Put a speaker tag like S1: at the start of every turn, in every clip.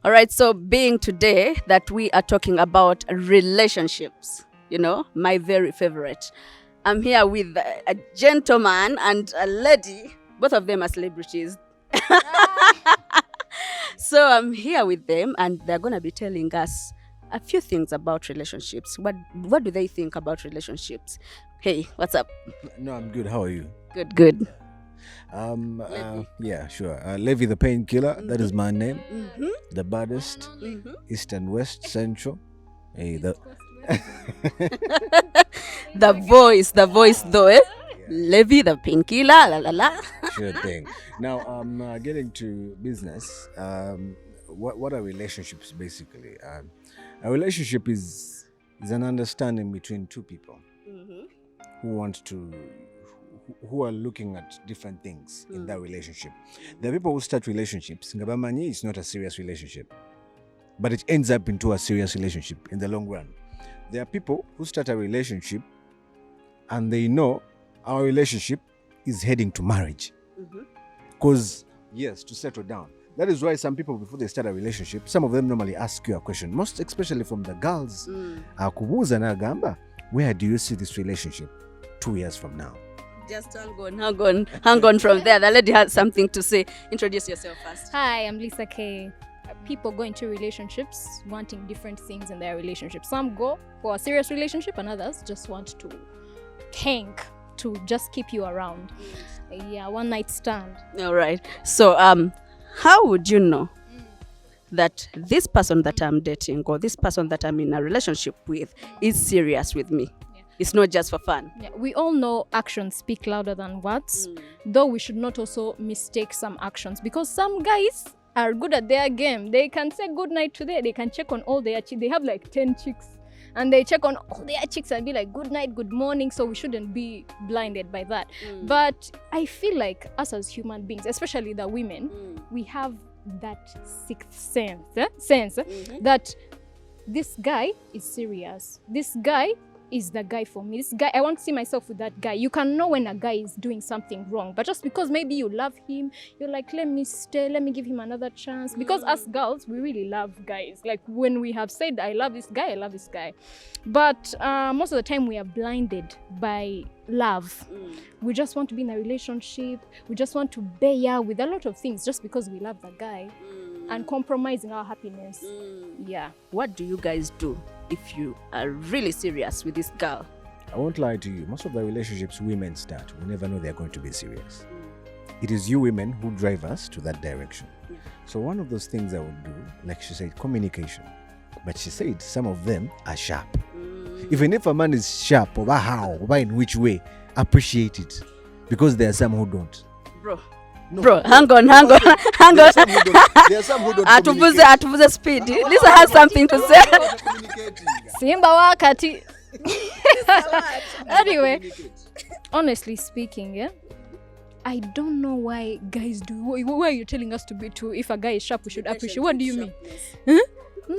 S1: All right, so being today that we are talking about relationships, my very favorite. I'm here with a gentleman and a lady. Both of them are celebrities. So I'm here with them and they're going to be telling us a few things about relationships. What do they think about relationships? Hey, what's up?
S2: No, I'm good. How are you?
S1: Good, good.
S2: Yeah, sure. Levi the Painkiller. That is my name.
S1: Mm-hmm.
S2: The baddest,
S1: Mm-hmm.
S2: East and West, Central. Hey, the
S1: The voice though, eh? Levi the painkiller, la la la.
S2: sure thing. Now, getting to business. What are relationships basically? A relationship is an understanding between two people who want to who are looking at different things in that relationship. There are people who start relationships. Ngabamani is not a serious relationship, but it ends up into a serious relationship in the long run. There are people who start a relationship and they know our relationship is heading to marriage. Because, yes, to settle down. That is why some people, before they start a relationship, some of them normally ask you a question, most especially from the girls. Akubuza na gamba, where do you see this relationship 2 years from now?
S1: Just hang on from there. The lady has something to say. Introduce yourself first.
S3: Hi, I'm Lisa K. People go into relationships wanting different things in their relationship. Some go for a serious relationship and others just want to hang, to just keep you around. Yeah, one night stand.
S1: All right. So, how would you know that this person that I'm dating or this person that I'm in a relationship with is serious with me? It's not just for fun.
S3: Yeah, we all know actions speak louder than words, though we should not also mistake some actions, because some guys are good at their game. They can say good night today. They can check on all their chicks. They have like 10 chicks and they check on all their chicks and be like good night, good morning. So we shouldn't be blinded by that. But I feel like us as human beings, especially the women, we have that sixth sense that this guy is serious. This guy is the guy for me. This guy, I want to see myself with that guy. You can know when a guy is doing something wrong, but just because maybe you love him, you're like, let me stay, let me give him another chance. Because us girls, we really love guys. Like when we have said, I love this guy, I love this guy. But most of the time we are blinded by love. We just want to be in a relationship. We just want to bear with a lot of things just because we love the guy and compromising our happiness. Yeah.
S1: What do you guys do if you are really serious with this girl?
S2: I won't lie to you. Most of the relationships women start, we never know they're going to be serious. It is you women who drive us to that direction. So one of those things I would do, like she said, communication. But she said some of them are sharp. Even if a man is sharp, over how, over in which way, appreciate it. Because there are some who don't.
S1: Bro, hang on. There
S2: are some who don't communicate.
S1: Atuvuze speed. Lisa has something to say.
S3: Simba wakati. Anyway, honestly speaking, yeah, I don't know why guys do. Why are you telling us to be too? If a guy is sharp, we should appreciate. What do you mean? Huh? No.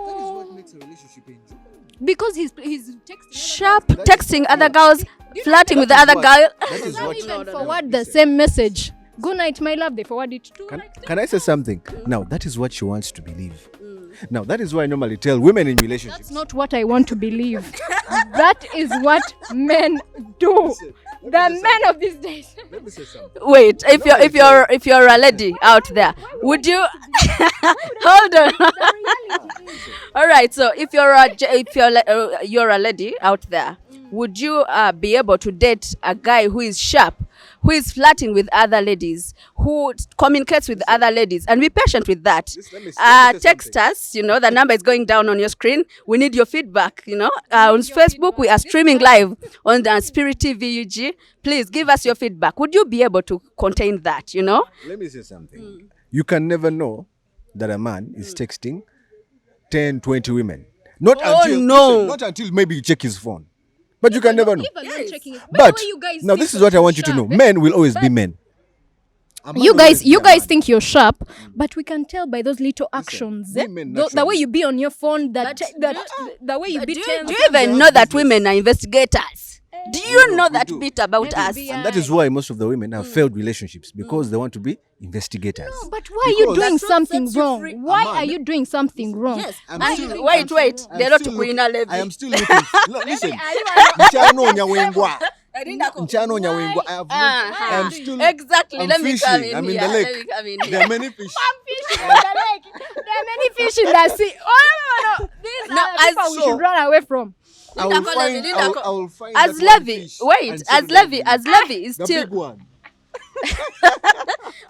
S2: That is what makes a relationship enjoyable.
S3: Because he's texting
S1: Sharp, texting other girls, flirting with the other girl.
S2: That is
S3: not
S2: what.
S3: even forward the same message. Good night, my love. They forward it too.
S2: Can I say something? Now, that is what she wants to believe. Now, that is why I normally tell women in relationships.
S3: That's not what I want to believe. That is what men do. The men of these days.
S2: Let me say something.
S1: Wait, if you're a lady out there, would you hold on? All right, so if you're a lady out there, would you be able to date a guy who is sharp, who is flirting with other ladies, who communicates with other ladies, and be patient with that? Text us, the number is going down on your screen. We need your feedback, on Facebook, we are streaming live on the Spirit TV UG. Please give us your feedback. Would you be able to contain that,
S2: Let me say something. You can never know that a man is texting 10, 20 women. Not until maybe you check his phone. But you can never know. But now this is what I want you to know. Men will always be men.
S3: You guys think you're sharp, but we can tell by those little actions. The way you be on your phone, the way you be.
S1: Do you even know that women are investigators? Do you know
S2: we
S1: that
S2: do.
S1: bit about
S3: Let it
S1: us?
S3: be
S2: And that is why most of the women have failed relationships because they want to be investigators.
S3: No, but why are you
S2: Because-
S3: doing
S1: That's what
S3: something
S1: sets you
S3: wrong?
S1: free.
S3: Why
S2: Man,
S3: are you doing something wrong?
S1: Yes.
S2: I'm
S1: And
S2: still-
S1: wait.
S2: I'm
S1: They're not
S2: still
S1: Queen
S2: looking-
S1: Levi.
S2: I am still looking. Listen,
S3: Are you
S2: Nchanonya wengwa.
S1: I didn't know.
S2: Nchanonya wengwa. I have not. I am still.
S1: Exactly.
S2: I'm
S1: Let me come
S2: fishing.
S1: in
S2: I'm in
S1: here.
S2: the lake.
S1: Let me come in
S2: There
S1: here.
S2: are many fish.
S3: fishing in the lake? There are many fish in the sea. Oh no. These
S1: No,
S3: are the people
S1: as
S3: we
S1: so-
S3: should run away from.
S2: I will
S1: Linda
S2: find.
S1: Linda
S2: I will,
S1: Cole-
S2: I will find
S1: As
S2: that one
S1: Levi,
S2: fish
S1: wait,
S2: and
S1: as
S2: send it
S1: Levi,
S2: to
S1: as
S2: you.
S1: Levi is
S2: The
S1: still
S2: big one.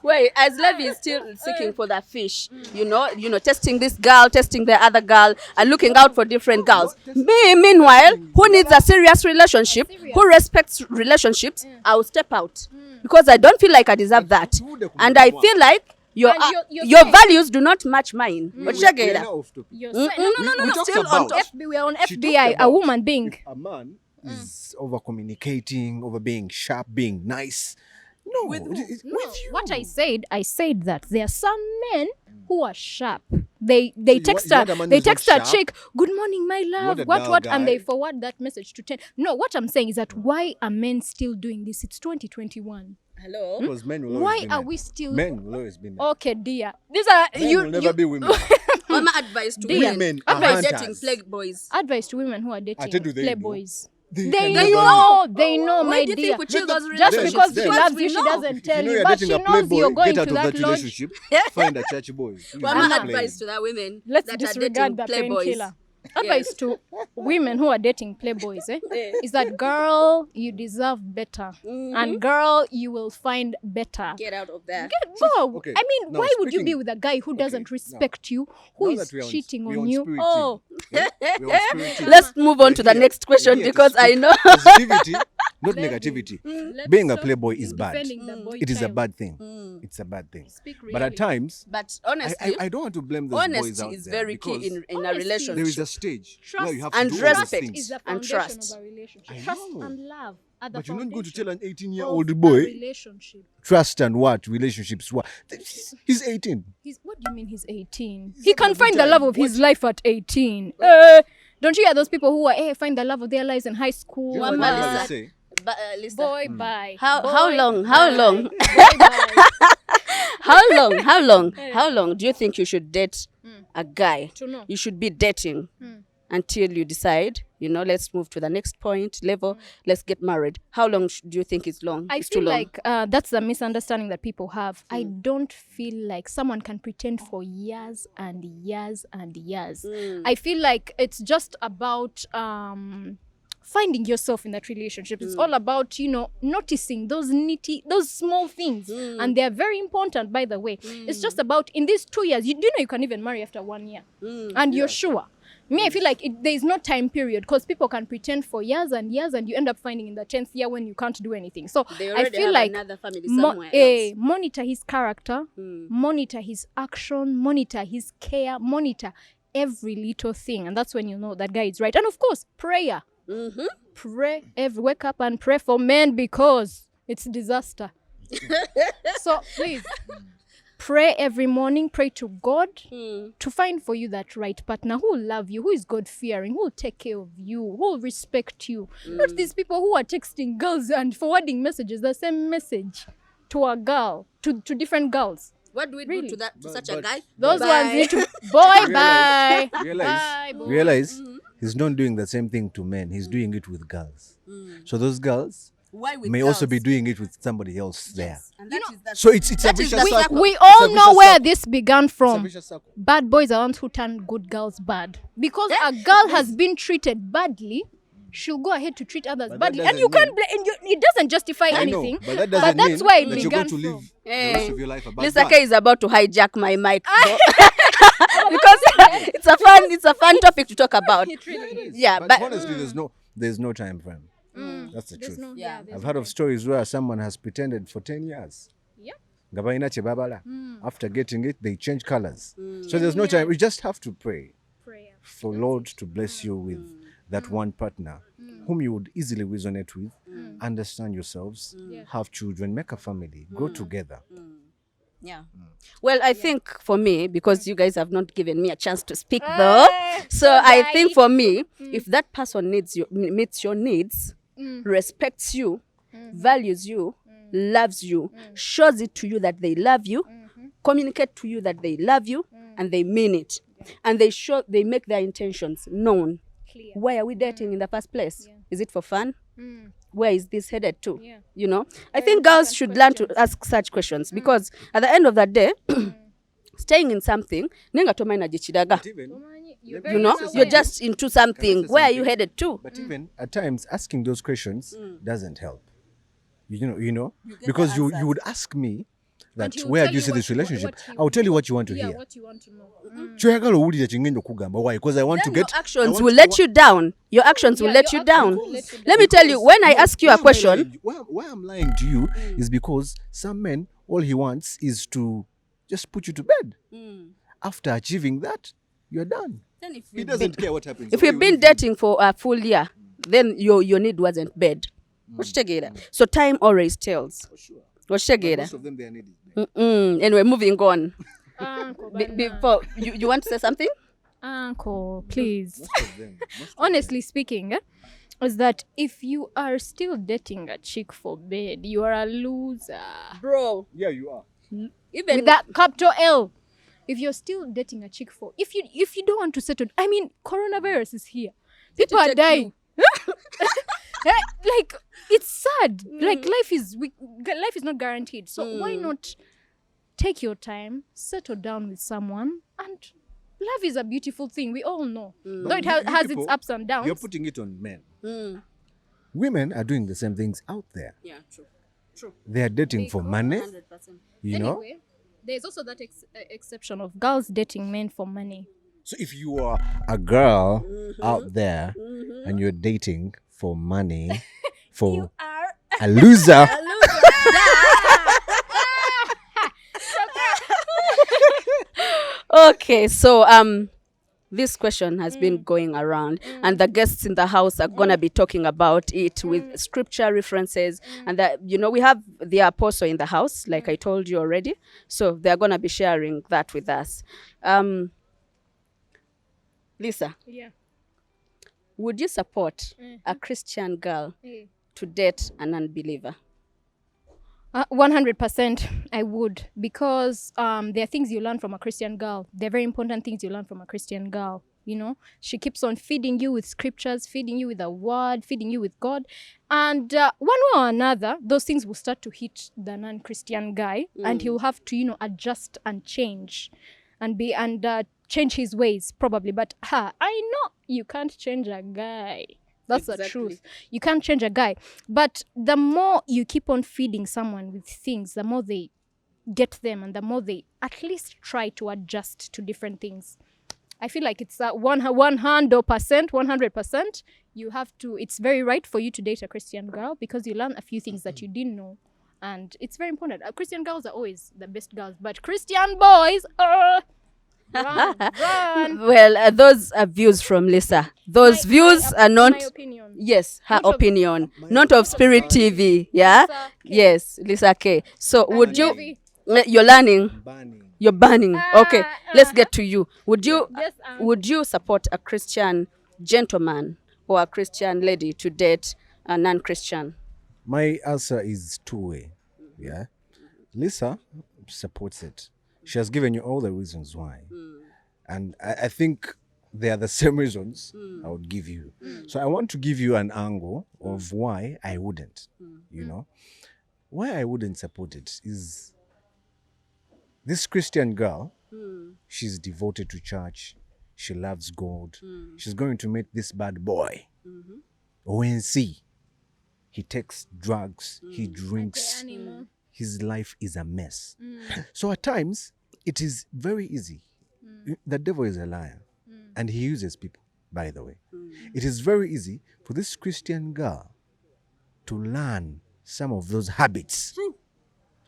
S1: wait, as Levi is still seeking for that fish, you know, testing this girl, testing the other girl, and looking out for different girls. Me, meanwhile, who needs a serious relationship, who respects relationships, I'll step out because I don't feel like I deserve that, and I feel like your
S3: And you're
S1: your
S3: saying-
S1: values do not match mine.
S2: We are
S1: Ochagera.
S2: now off topic.
S3: You're
S1: No,
S3: saying,
S1: no,
S2: talked
S1: still on
S2: about-
S1: top.
S3: we are on
S2: She
S3: FBI,
S2: talked
S3: a
S2: about
S3: woman being.
S2: if a man is over communicating, over being sharp, being nice. No,
S1: With who?
S2: with
S3: No,
S2: you.
S3: what I said that there are some men who are sharp. They
S2: you
S3: text
S2: want
S3: a
S2: a man
S3: they
S2: who's not
S3: text a
S2: sharp?
S3: chick, good morning, my love.
S2: a
S3: What
S2: dull
S3: what? And they
S2: guy?
S3: forward that message to 10. No, what I'm saying is that why are men still doing this? It's 2021.
S1: Hello.
S2: Because men will always
S3: Why
S2: be
S3: are
S2: men.
S3: we still
S2: Men will always be men.
S3: okay, dear? These are
S2: Men
S3: you
S2: will never be women.
S1: What's my advice to
S3: Dear.
S1: women
S2: Women
S1: who
S2: are
S1: are dating
S2: hunters.
S1: playboys?
S3: advice to women who are dating
S2: tell you they know.
S3: playboys.
S2: They
S3: They
S2: can never
S3: know, they know,
S1: Why
S3: my
S1: do you
S3: dear.
S1: think we choose those
S3: Just
S1: relationships?
S3: because she
S2: Then-
S3: loves
S1: we
S3: you, she
S1: know.
S3: doesn't
S2: If
S3: tell
S2: you know
S3: you,
S2: you're
S3: but
S2: dating
S3: she
S2: a
S3: knows
S2: playboy,
S3: you're going
S2: get out
S3: to
S2: of
S3: that
S2: that
S3: lodge.
S2: relationship. Find a church boy. who is
S1: Well,
S2: not
S1: my
S3: Anna.
S1: advice
S2: playing.
S1: to that women
S3: Let's
S1: that are
S3: disregard the
S1: dating playboys.
S3: painkiller. Advice to women who are dating playboys is that girl, you deserve better, and girl, you will find better.
S1: Get out of there.
S3: Go.
S2: Okay,
S3: I mean,
S2: now
S3: why would you be
S2: speaking-
S3: with a guy who doesn't
S2: now-
S3: respect you, who
S2: Now
S3: is
S2: that we are
S3: cheating
S2: we're
S3: on you?
S2: spirit
S3: Oh,
S2: team, yeah? We're on spirit team.
S1: Let's move on to the
S2: We're
S1: next
S2: here-
S1: question
S2: we're here to
S1: because I
S2: speak
S1: know.
S2: positivity, not negativity. Being a playboy is bad.
S3: defending the boy
S2: It is a
S3: child.
S2: bad thing. It's a bad thing.
S3: Speak
S2: But at
S3: reality.
S2: times,
S1: But
S2: I,
S1: honestly,
S2: I don't want to blame those boys
S1: honesty
S2: out
S1: is
S2: there
S1: very key
S2: because
S1: in a
S3: Honesty.
S1: relationship.
S2: there is a stage where you have to
S1: and
S2: do all those
S1: respect
S2: things.
S3: is the
S1: and
S3: foundation
S1: trust.
S3: of a relationship.
S2: I
S3: Trust
S2: know.
S3: and love are the
S2: But you're not going to tell an
S3: foundation
S2: 18-year-old
S3: of a
S2: boy
S3: relationship.
S2: trust and what relationships what. He's 18.
S3: What do you mean he's 18?
S2: He's
S3: He
S2: having
S3: can
S2: a good
S3: find the
S2: time.
S3: love of his life at 18. Don't you hear those people who are find the love of their lives in high school?
S2: You know
S1: One
S2: what
S1: man
S2: I
S1: is
S2: always
S1: that-
S2: say?
S1: But Lisa,
S3: Boy, bye.
S1: How
S3: Boy,
S1: long?
S3: bye.
S1: How long?
S3: Boy, bye.
S1: how long do you think you should date a guy?
S3: To know.
S1: You should be dating until you decide, let's move to the next point level. Let's get married. How long do you think is long?
S3: I
S1: It's too
S3: feel
S1: long.
S3: like that's the misunderstanding that people have. I don't feel like someone can pretend for years and years and years. I feel like it's just about finding yourself in that relationship. It's all about, noticing those those small things. And they're very important, by the way. It's just about, in these 2 years, you can even marry after 1 year. And you're sure. Me, I feel like there is no time period because people can pretend for years and years and you end up finding in the 10th year when you can't do anything. So
S1: They
S3: I
S1: already
S3: feel
S1: have
S3: like
S1: another family somewhere else.
S3: monitor his character, monitor his action, monitor his care, monitor every little thing. And that's when you know that guy is right. And of course, prayer. Pray wake up and pray for men because it's disaster. So please pray every morning, pray to God to find for you that right partner who will love you, who is God fearing, who will take care of you, who will respect you. Not these people who are texting girls and forwarding messages, the same message to a girl, to different girls.
S1: What do we
S3: Really?
S1: do to such a
S2: But-
S1: guy?
S3: Those
S1: Bye.
S3: ones need to boy bye.
S2: Realize,
S3: Bye, boy.
S2: realize he's not doing the same thing to men. He's doing it with girls. So those girls
S1: Why with
S2: may also be
S1: girls?
S2: doing it with somebody else there.
S1: And that is that.
S2: So it's a
S1: That is
S2: vicious
S1: the
S2: circle.
S3: We
S2: It's a
S3: all know
S2: vicious
S3: where
S2: circle.
S3: this began
S2: It's a
S3: from.
S2: vicious circle.
S3: Bad boys are ones who turn good girls bad. Because a girl has been treated badly, she'll go ahead to treat others
S2: But that
S3: badly. And
S2: doesn't
S3: you can't
S2: mean-
S3: blame, and it doesn't justify
S2: I know,
S3: anything.
S2: but that doesn't
S3: that's
S2: mean
S3: why it
S2: that you're
S3: began
S2: going to live
S3: from.
S2: the rest of your life a bad
S1: Lisa
S2: guy.
S1: K is about to hijack my mic though. Because it's a fun topic to talk about. Yeah,
S2: But
S1: but
S2: honestly, there's no time frame. That's the
S3: There's
S2: truth.
S3: no-
S1: Yeah.
S3: there's
S2: I've
S3: no
S2: heard of stories where someone has pretended for 10 years.
S3: Yep.
S2: Nga balina kye babala. After getting it, they change colors. So there's no time. We just have to pray
S3: prayer.
S2: for Lord to bless you with that one partner whom you would easily resonate with, understand yourselves, have children, make a family, grow together.
S1: yeah. Well, I think for me, because you guys have not given me a chance to speak though, so I think for me, if that person meets your needs, respects you, values you, loves you, shows it to you that they love you, communicate to you that they love you, and they mean it. And they make their intentions known.
S3: Clear.
S1: Why are we dating in the first place?
S3: Yeah.
S1: Is it for fun?
S3: Mm.
S1: Where is this headed to?
S3: Yeah.
S1: You know, I
S3: Very
S1: think girls
S3: important
S1: should learn to
S3: questions.
S1: ask such questions because at the end of the day, staying in something, nenga tomaina jichiraga.
S2: But even,
S3: You're
S2: You
S3: very
S1: You know,
S3: unaware.
S1: you're just into something.
S2: say
S1: Where are you
S2: something?
S1: headed to?
S2: but even at times asking those questions doesn't help. You know,
S1: get
S2: because
S1: the
S2: you
S1: answers.
S2: would ask me that
S3: he'll
S2: where
S3: tell
S2: do you
S3: you
S2: see
S3: what
S2: this
S3: you-
S2: relationship?
S3: what he-
S2: I'll tell you what you want to
S3: Yeah,
S2: hear.
S3: what you want to know.
S2: Kyoyagala owulira kyengenda okugamba. Why? Because I want to
S1: Then
S2: get
S1: your actions
S2: I want-
S1: will
S2: I
S1: let
S2: want-
S1: you down. Your actions will
S3: Yeah,
S1: let
S3: your
S1: you down.
S3: actions will let you
S1: Let me tell you, when I ask you a
S2: Why am I
S1: question,
S2: lying? Why I'm lying to you is because some men, all he wants is to just put you to bed. After achieving that, you're done.
S1: then if
S2: He doesn't care what happens.
S1: if you've been dating for a full year, then your need wasn't bed. Okitegera. So time always tells. Okitegera.
S2: Most of them, their need is bed.
S1: Anyway, moving on.
S3: Uncle,
S1: Before you want to say something?
S3: Uncle, please.
S2: Most of them.
S3: Honestly speaking, is that if you are still dating a chick for bed, you are a loser.
S1: Bro,
S2: Yeah, you are.
S1: even
S3: With that capital L. If you're still dating a chick for, if you don't want to settle, I mean, coronavirus is here. People are
S1: check
S3: dying. Like it's sad. Like life is not guaranteed. So why not take your time, settle down with someone, and love is a beautiful thing. We all know. Though it
S2: you
S3: has its
S2: people,
S3: ups and downs.
S2: You're putting it on men. Women are doing the same things out there.
S1: yeah, true.
S2: They are dating for money,
S1: 100%.
S2: you know.
S3: Anyway, there's also that exception of girls dating men for money.
S2: So if you are a girl out there and you're dating for money, for a loser,
S1: Okay, so this question has been going around and the guests in the house are going to be talking about it with scripture references and that we have the apostle in the house like I told you already, so they're going to be sharing that with us. Lisa,
S3: Yeah.
S1: would you support a Christian girl to date an unbeliever?
S3: 100% I would, because there are things you learn from a Christian girl. They're very important things you learn from a Christian girl. You know, she keeps on feeding you with scriptures, feeding you with the word, feeding you with God. And one way or another, those things will start to hit the non-Christian guy and he'll have to, adjust and change and change his ways probably. But I know you can't change a guy. That's the
S1: Exactly.
S3: truth. You can't change a guy. But the more you keep on feeding someone with things, the more they get them and the more they at least try to adjust to different things. I feel like it's 100%. You have to, it's very right for you to date a Christian girl because you learn a few things that you didn't know. And it's very important. Christian girls are always the best girls, but Christian boys, run.
S1: Well, those are views from Lisa. Those views are not,
S3: My opinion.
S1: yes, her
S3: Not of-
S1: opinion, not of Spirit TV. Yeah,
S3: Lisa K.
S1: yes, Lisa K. So would you?
S3: Maybe-
S1: You're learning.
S2: burning.
S1: You're burning. Okay, let's get to you. Would you?
S3: Yes,
S1: Would you support a Christian gentleman or a Christian lady to date a non-Christian?
S2: My answer is two-way. Yeah. Lisa supports it. She has given you all the reasons why. And I think they are the same reasons I would give you. So I want to give you an angle of why I wouldn't. Why I wouldn't support it is this Christian girl, she's devoted to church. She loves God. She's going to meet this bad boy. ONC. He takes drugs. He drinks. His life is a mess. So at times, it is very easy. The devil is a liar. And he uses people, by the way. It is very easy for this Christian girl to learn some of those habits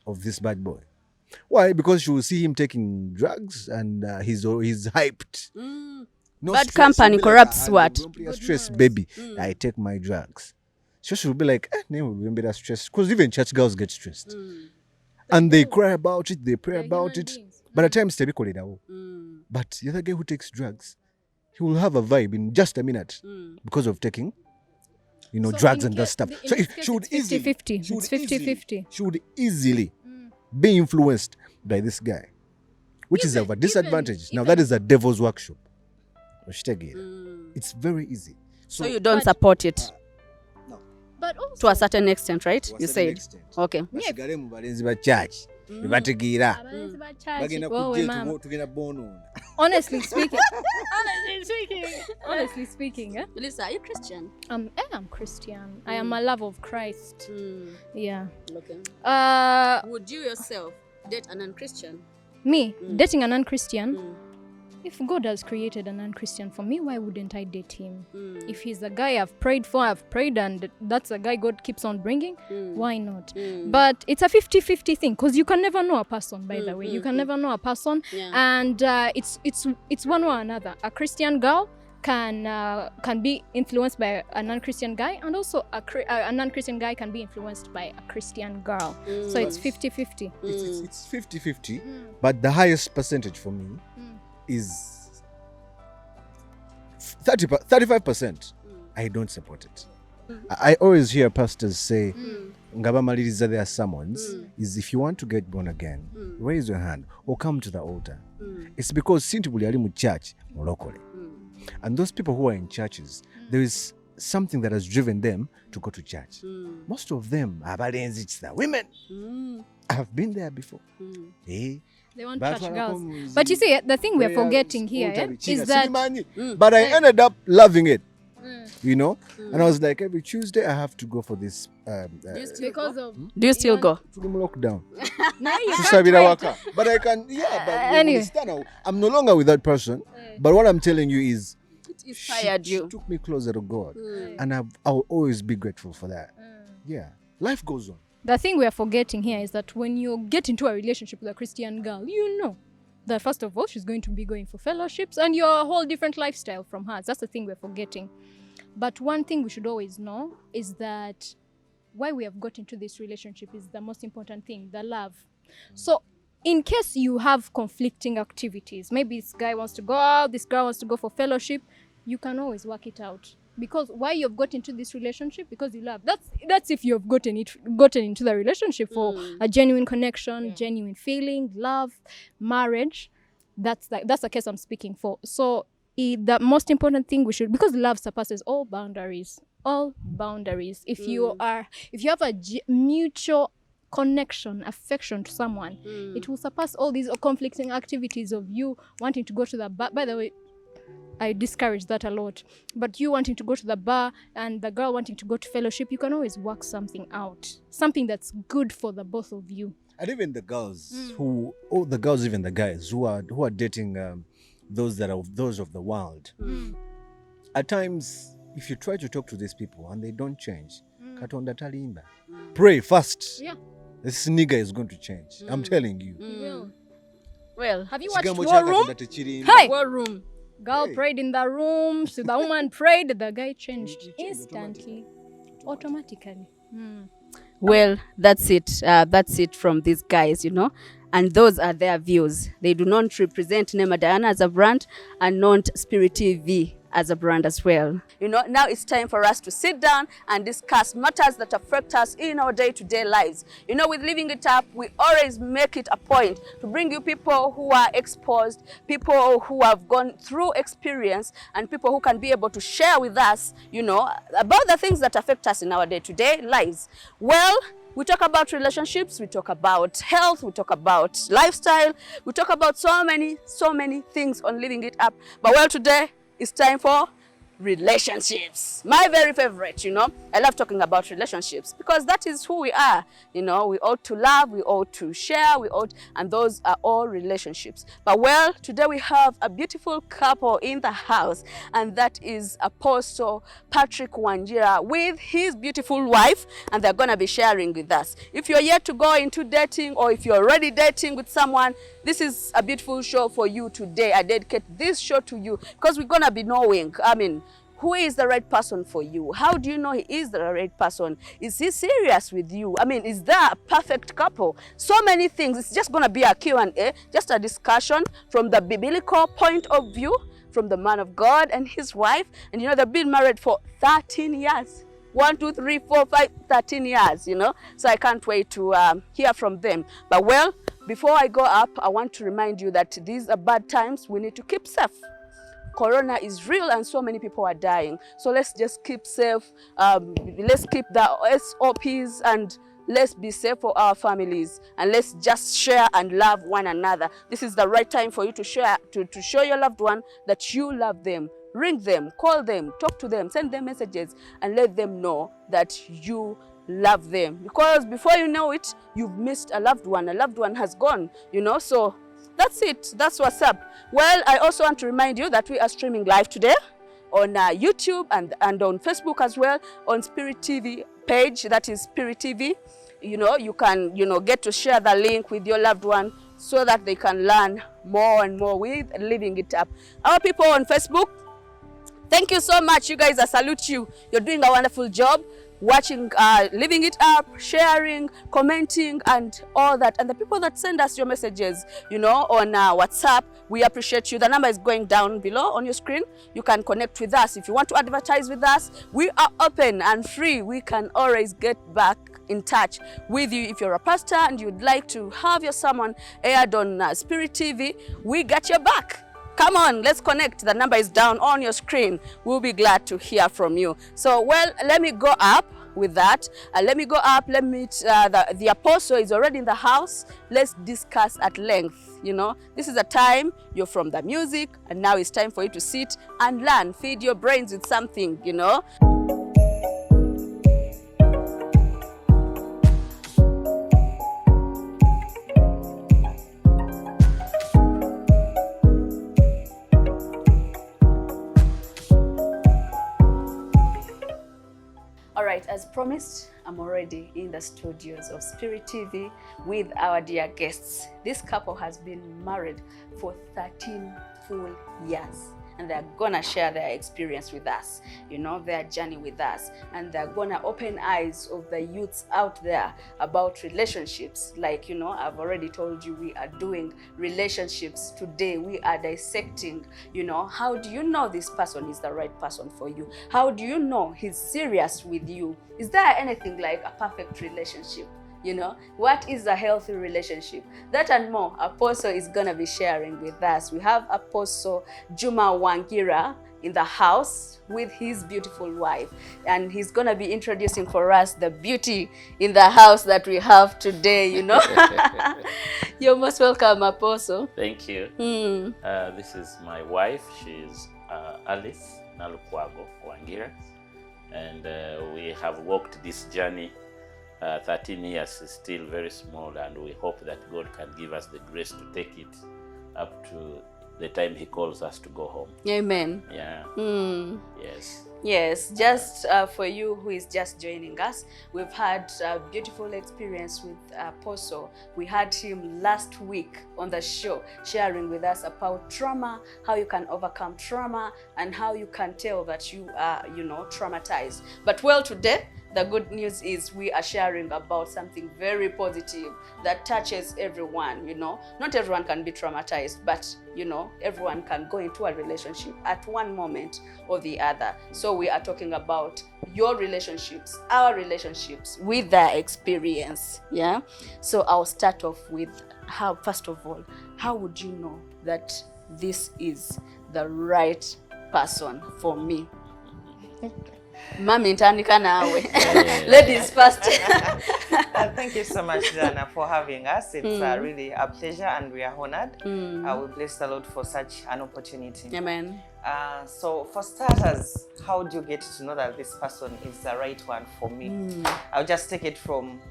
S2: of this bad boy. Why? Because she will see him taking drugs and he's hyped. No
S1: Bad
S2: stress.
S1: company
S2: She'll be like,
S1: corrupts
S2: "Ah,
S1: what?"
S2: don't be a stress, baby. I take my drugs. So she will be like, never be that stressed. Because even church girls get stressed. And they cry about it, they pray about it. But at times, they be called it out. But the other guy who takes drugs, he will have a vibe in just a minute because of taking
S3: So
S2: drugs
S3: in
S2: and that
S3: case-
S2: stuff.
S3: in
S2: So
S3: this
S2: it
S3: case,
S2: should
S3: it's
S2: easily,
S3: 50-50.
S2: should
S3: It's 50-50.
S2: should easily be influenced by this guy, which is our disadvantage. Now that is a devil's workshop. It's very easy.
S1: So you don't
S3: But-
S1: support it
S3: But also,
S1: to a certain extent, right? You said. Okay.
S2: basigale mu balenzi ba church bebategeera
S3: abalenzi ba church,
S2: bagenda
S3: wowe mama.
S2: tugenda bonoona.
S3: Honestly speaking, honestly speaking,
S1: Melissa, are you Christian?
S3: I'm Christian. I am a love of Christ. Yeah.
S1: Okay. Would you yourself date a non-Christian?
S3: Me dating a non-Christian. If God has created a non-Christian for me, why wouldn't I date him? If he's the guy I've prayed for, I've prayed, and that's the guy God keeps on bringing, why not? But it's a 50-50 thing, because you can never know a person, by the way. You can never know a person.
S1: Yeah.
S3: And it's one or another. A Christian girl can be influenced by a non-Christian guy, and also a non-Christian guy can be influenced by a Christian girl. So it's 50-50.
S2: It's 50-50, but the highest percentage for me is 35%. I don't support it. I always hear pastors say, ngabamaliriza their sermons, is if you want to get born again, raise your hand or come to the altar. It's because sinti buli ali mu church mulokole. And those people who are in churches, there is something that has driven them to go to church. Most of them are balenzi chisa women. I have been there before.
S3: They want
S2: But
S3: church
S2: when I
S3: girls.
S2: come
S3: But you see, the thing we're
S2: prayers,
S3: forgetting here
S2: altar,
S3: is
S2: china,
S3: that
S2: sinimanyi. But I ended up loving it. And I was like, every Tuesday I have to go for this.
S3: because of
S1: Do you still go?
S2: Tuli mu lockdown.
S3: now you
S2: Tusabira waka. But I can, but
S3: anyway.
S2: understand now, I'm no longer with that person. But what I'm telling you is,
S1: It inspired
S2: she
S1: you.
S2: took me closer to God. And I'll always be grateful for that. Yeah. Life goes on.
S3: The thing we are forgetting here is that when you get into a relationship with a Christian girl, you know that first of all, she's going to be going for fellowships and you're a whole different lifestyle from hers. That's the thing we're forgetting. But one thing we should always know is that why we have got into this relationship is the most important thing, the love. So in case you have conflicting activities, maybe this guy wants to go out, this girl wants to go for fellowship, you can always work it out. Because why you've got into this relationship? Because you love. That's if you've gotten into the relationship for a genuine connection, genuine feeling, love, marriage. That's the case I'm speaking for. So the most important thing we should, because love surpasses all boundaries. All boundaries. If you have a mutual connection, affection to someone, it will surpass all these conflicting activities of you wanting to go to the bar. By the way, I discourage that a lot. But you wanting to go to the bar and the girl wanting to go to fellowship, you can always work something out. Something that's good for the both of you.
S2: And even the girls even the guys who are dating those of the world. At times, if you try to talk to these people and they don't change, Katonda talimba. Pray first.
S3: Yeah.
S2: This nigga is going to change. I'm telling you.
S3: Will.
S1: Well,
S3: Have you watched
S2: Kigambo
S3: War
S2: kya
S3: Room?
S2: Katonda tekirimba.
S3: Hey!
S1: war room.
S3: Girl
S2: Hey.
S3: prayed in the room, so the woman prayed, the guy changed
S2: He changed
S3: instantly, automatically.
S1: Well, that's it. That's it from these guys, and those are their views. They do not represent Nema Diana as a brand and not Spirit TV as a brand as well. Now it's time for us to sit down and discuss matters that affect us in our day-to-day lives. With Living It Up, we always make it a point to bring you people who are exposed, people who have gone through experience, and people who can be able to share with us, about the things that affect us in our day-to-day lives. Well, we talk about relationships, we talk about health, we talk about lifestyle, we talk about so many things on Living It Up. But well, today, it's time for relationships. My very favorite, I love talking about relationships because that is who we are. We ought to love, we ought to share, and those are all relationships. But well, today we have a beautiful couple in the house, and that is Apostle Patrick Wanjira with his beautiful wife, and they're going to be sharing with us. If you're yet to go into dating, or if you're already dating with someone, this is a beautiful show for you today. I dedicate this show to you because we're going to be knowing, who is the right person for you? How do you know he is the right person? Is he serious with you? Is there a perfect couple? So many things. It's just going to be a Q&A, just a discussion from the biblical point of view, from the man of God and his wife. And they've been married for 13 years. 1, 2, 3, 4, 5, 13 years, you know. So I can't wait to hear from them. But well, before I go up, I want to remind you that these are bad times. We need to keep safe. Corona is real and so many people are dying. So let's just keep safe. Let's keep the SOPs and let's be safe for our families. And let's just share and love one another. This is the right time for you to share, to show your loved one that you love them. Ring them, call them, talk to them, send them messages, and let them know that you love them. Because before you know it, you've missed a loved one. A loved one has gone, you know. So that's it. That's what's up. Well, I also want to remind you that we are streaming live today on YouTube and on Facebook as well, on Spirit TV page, that is Spirit TV. You know, you can, you know, get to share the link with your loved one so that they can learn more and more with Living It Up. Our people on Facebook, thank you so much. You guys, I salute you. You're doing a wonderful job. Watching, Living It Up, sharing, commenting, and all that. And the people that send us your messages, you know, on WhatsApp, we appreciate you. The number is going down below on your screen. You can connect with us. If you want to advertise with us, we are open and free. We can always get back in touch with you. If you're a pastor and you'd like to have your sermon aired on Spirit TV, we got your back. Come on, let's connect. The number is down on your screen. We'll be glad to hear from you. So, well, let me go up with that. Let me go up. Let me meet the apostle is already in the house. Let's discuss at length. You know, this is a time you're from the music, and now it's time for you to sit and learn. Feed your brains with something, you know. Alright, as promised, I'm already in the studios of Spirit TV with our dear guests. This couple has been married for 13 full years. And they're gonna share their experience with us, you know, their journey with us. And they're gonna open eyes of the youths out there about relationships. Like, you know, I've already told you we are doing relationships today. We are dissecting, you know, how do you know this person is the right person for you? How do you know he's serious with you? Is there anything like a perfect relationship? You know, what is a healthy relationship? That and more, Apostle is gonna be sharing with us. We have Apostle Juma Wangira in the house with his beautiful wife, and he's gonna be introducing for us the beauty in the house that we have today, you know. You're most welcome, Apostle.
S4: Thank you. This is my wife. She's Alice Nalukwago Wangira, and we have walked this journey. 13 years is still very small, and we hope that God can give us the grace to take it up to the time He calls us to go home.
S1: Amen.
S4: Yeah. Yes.
S1: Yes, just for you who is just joining us, we've had a beautiful experience with Apostle. We had him last week on the show, sharing with us about trauma, how you can overcome trauma, and how you can tell that you are, you know, traumatized. But well, today, the good news is we are sharing about something very positive that touches everyone, you know. Not everyone can be traumatized, but, you know, everyone can go into a relationship at one moment or the other. So we are talking about your relationships, our relationships with their experience, yeah? So I'll start off with how, first of all, how would you know that this is the right person for me? Mami ntanika nawe. Ladies first.
S5: Thank you so much, Jana, for having us. It's really a pleasure, and we are honored. We bless the Lord for such an opportunity.
S1: Amen.
S5: So for starters, how do you get to know that this person is the right one for me? I'll just take it from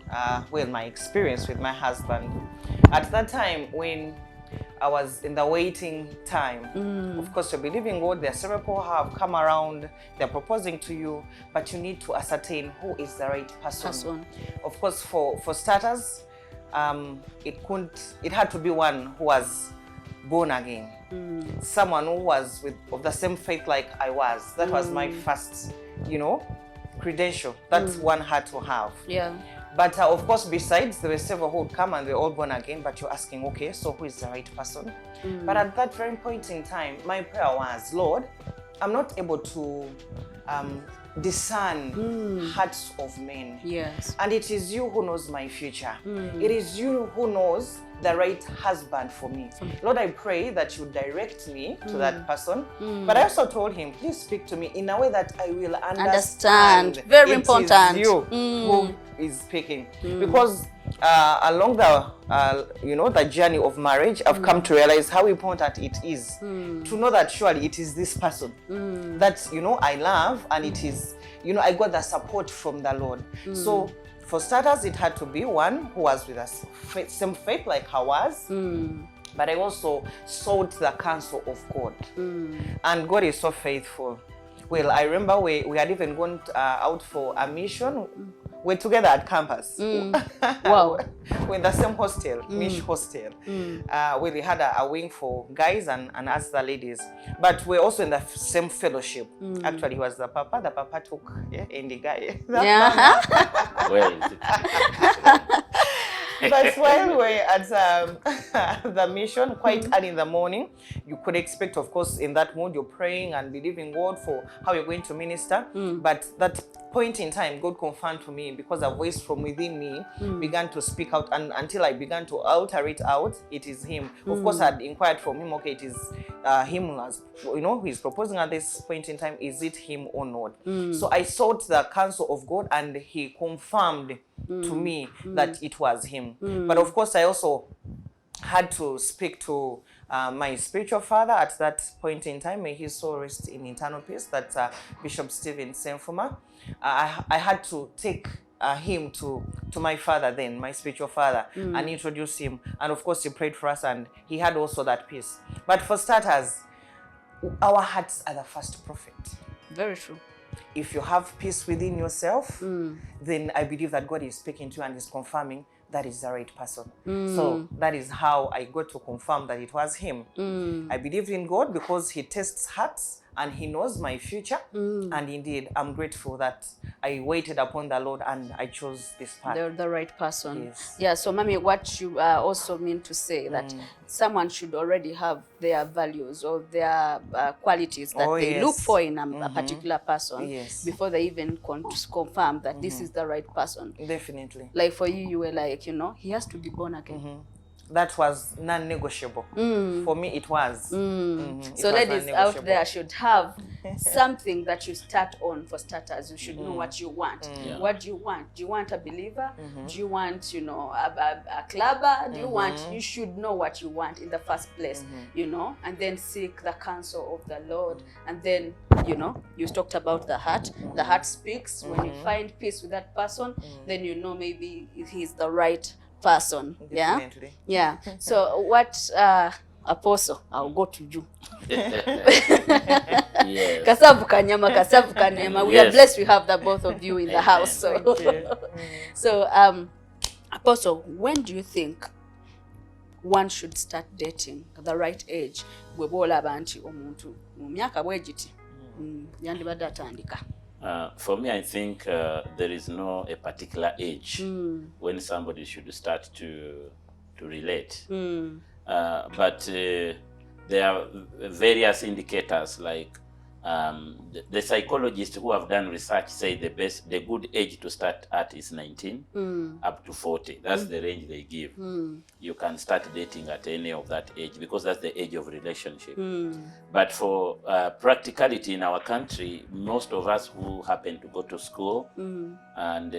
S5: well, my experience with my husband. At that time when I was in the waiting time. Of course, you're believing God. There are several people who have come around. They're proposing to you, but you need to ascertain who is the right person. Of course, for starters, it had to be one who was born again. Someone who was of the same faith like I was. That was my first, you know, credential that one had to have.
S1: Yeah.
S5: But of course, besides, there were several who would come and they're all born again, but you're asking, okay, so who is the right person? But at that very point in time, my prayer was, Lord, I'm not able to discern hearts of men.
S1: Yes.
S5: And it is you who knows my future. It is you who knows the right husband for me. Lord, I pray that you direct me to that person. But I also told him, please speak to me in a way that I will understand.
S1: Very
S5: it
S1: important.
S5: Is you who is speaking. Because along the the journey of marriage, I've come to realize how important it is to know that surely it is this person that I love, and it is I got the support from the Lord. So for starters, it had to be one who was with us same faith like ours. But I also sought the counsel of God, and God is so faithful. Well, I remember we had even gone out for a mission. We're together at campus.
S1: Wow.
S5: We're in the same hostel, Mish Hostel. We had a wing for guys and us the ladies. But we're also in the same fellowship. Actually, he was the papa. The papa took in the guy.
S4: Where is it?
S5: But while we're at the mission, quite early in the morning, you could expect, of course, in that mood, you're praying and believing God for how you're going to minister. But that point in time, God confirmed to me, because a voice from within me began to speak out, and until I began to alter it out, it is him. Of course, I'd inquired from him, okay, it is him, as he's proposing at this point in time, is it him or not? So I sought the counsel of God, and he confirmed to me that it was him. But of course, I also had to speak to my spiritual father at that point in time. May his soul rest in eternal peace. That's Bishop Stephen Senfuma. I had to take him to my father then, my spiritual father, and introduce him. And of course, he prayed for us, and he had also that peace. But for starters, our hearts are the first prophet.
S1: Very true.
S5: If you have peace within yourself, then I believe that God is speaking to you and is confirming that is the right person. So that is how I got to confirm that it was him. I believed in God because he tests hearts and he knows my future. And indeed, I'm grateful that I waited upon the Lord and I chose this path.
S1: The right person.
S5: Yes.
S1: Yeah, so Mami, what you also mean to say that someone should already have their values or their qualities that they look for in a particular person before they even confirm that this is the right person.
S5: Definitely.
S1: Like for you, you were like, he has to be born again.
S5: That was non-negotiable. For me, it was.
S1: So ladies out there should have something that you start on. For starters, you should know what you want. What do you want? Do you want a believer? Do you want, a clubber? Do you want? You should know what you want in the first place, and then seek the counsel of the Lord. And then, you talked about the heart. The heart speaks. When you find peace with that person, then maybe he's the right person.
S5: Definitely.
S1: Yeah. So what Apostle, I'll go to you.
S4: Yes.
S1: Kasavu Kanyama. We are blessed we have the both of you in the house. So so Apostle, when do you think one should start dating the right age? Bwebola banti omuntu mu myaka bwegiti yandibadde atandika.
S4: For me, I think there is a particular age when somebody should start to relate. But there are various indicators, like the psychologists who have done research say the good age to start at is 19 up to 40. That's the range they give. You can start dating at any of that age because that's the age of relationship. But for practicality in our country, most of us who happen to go to school and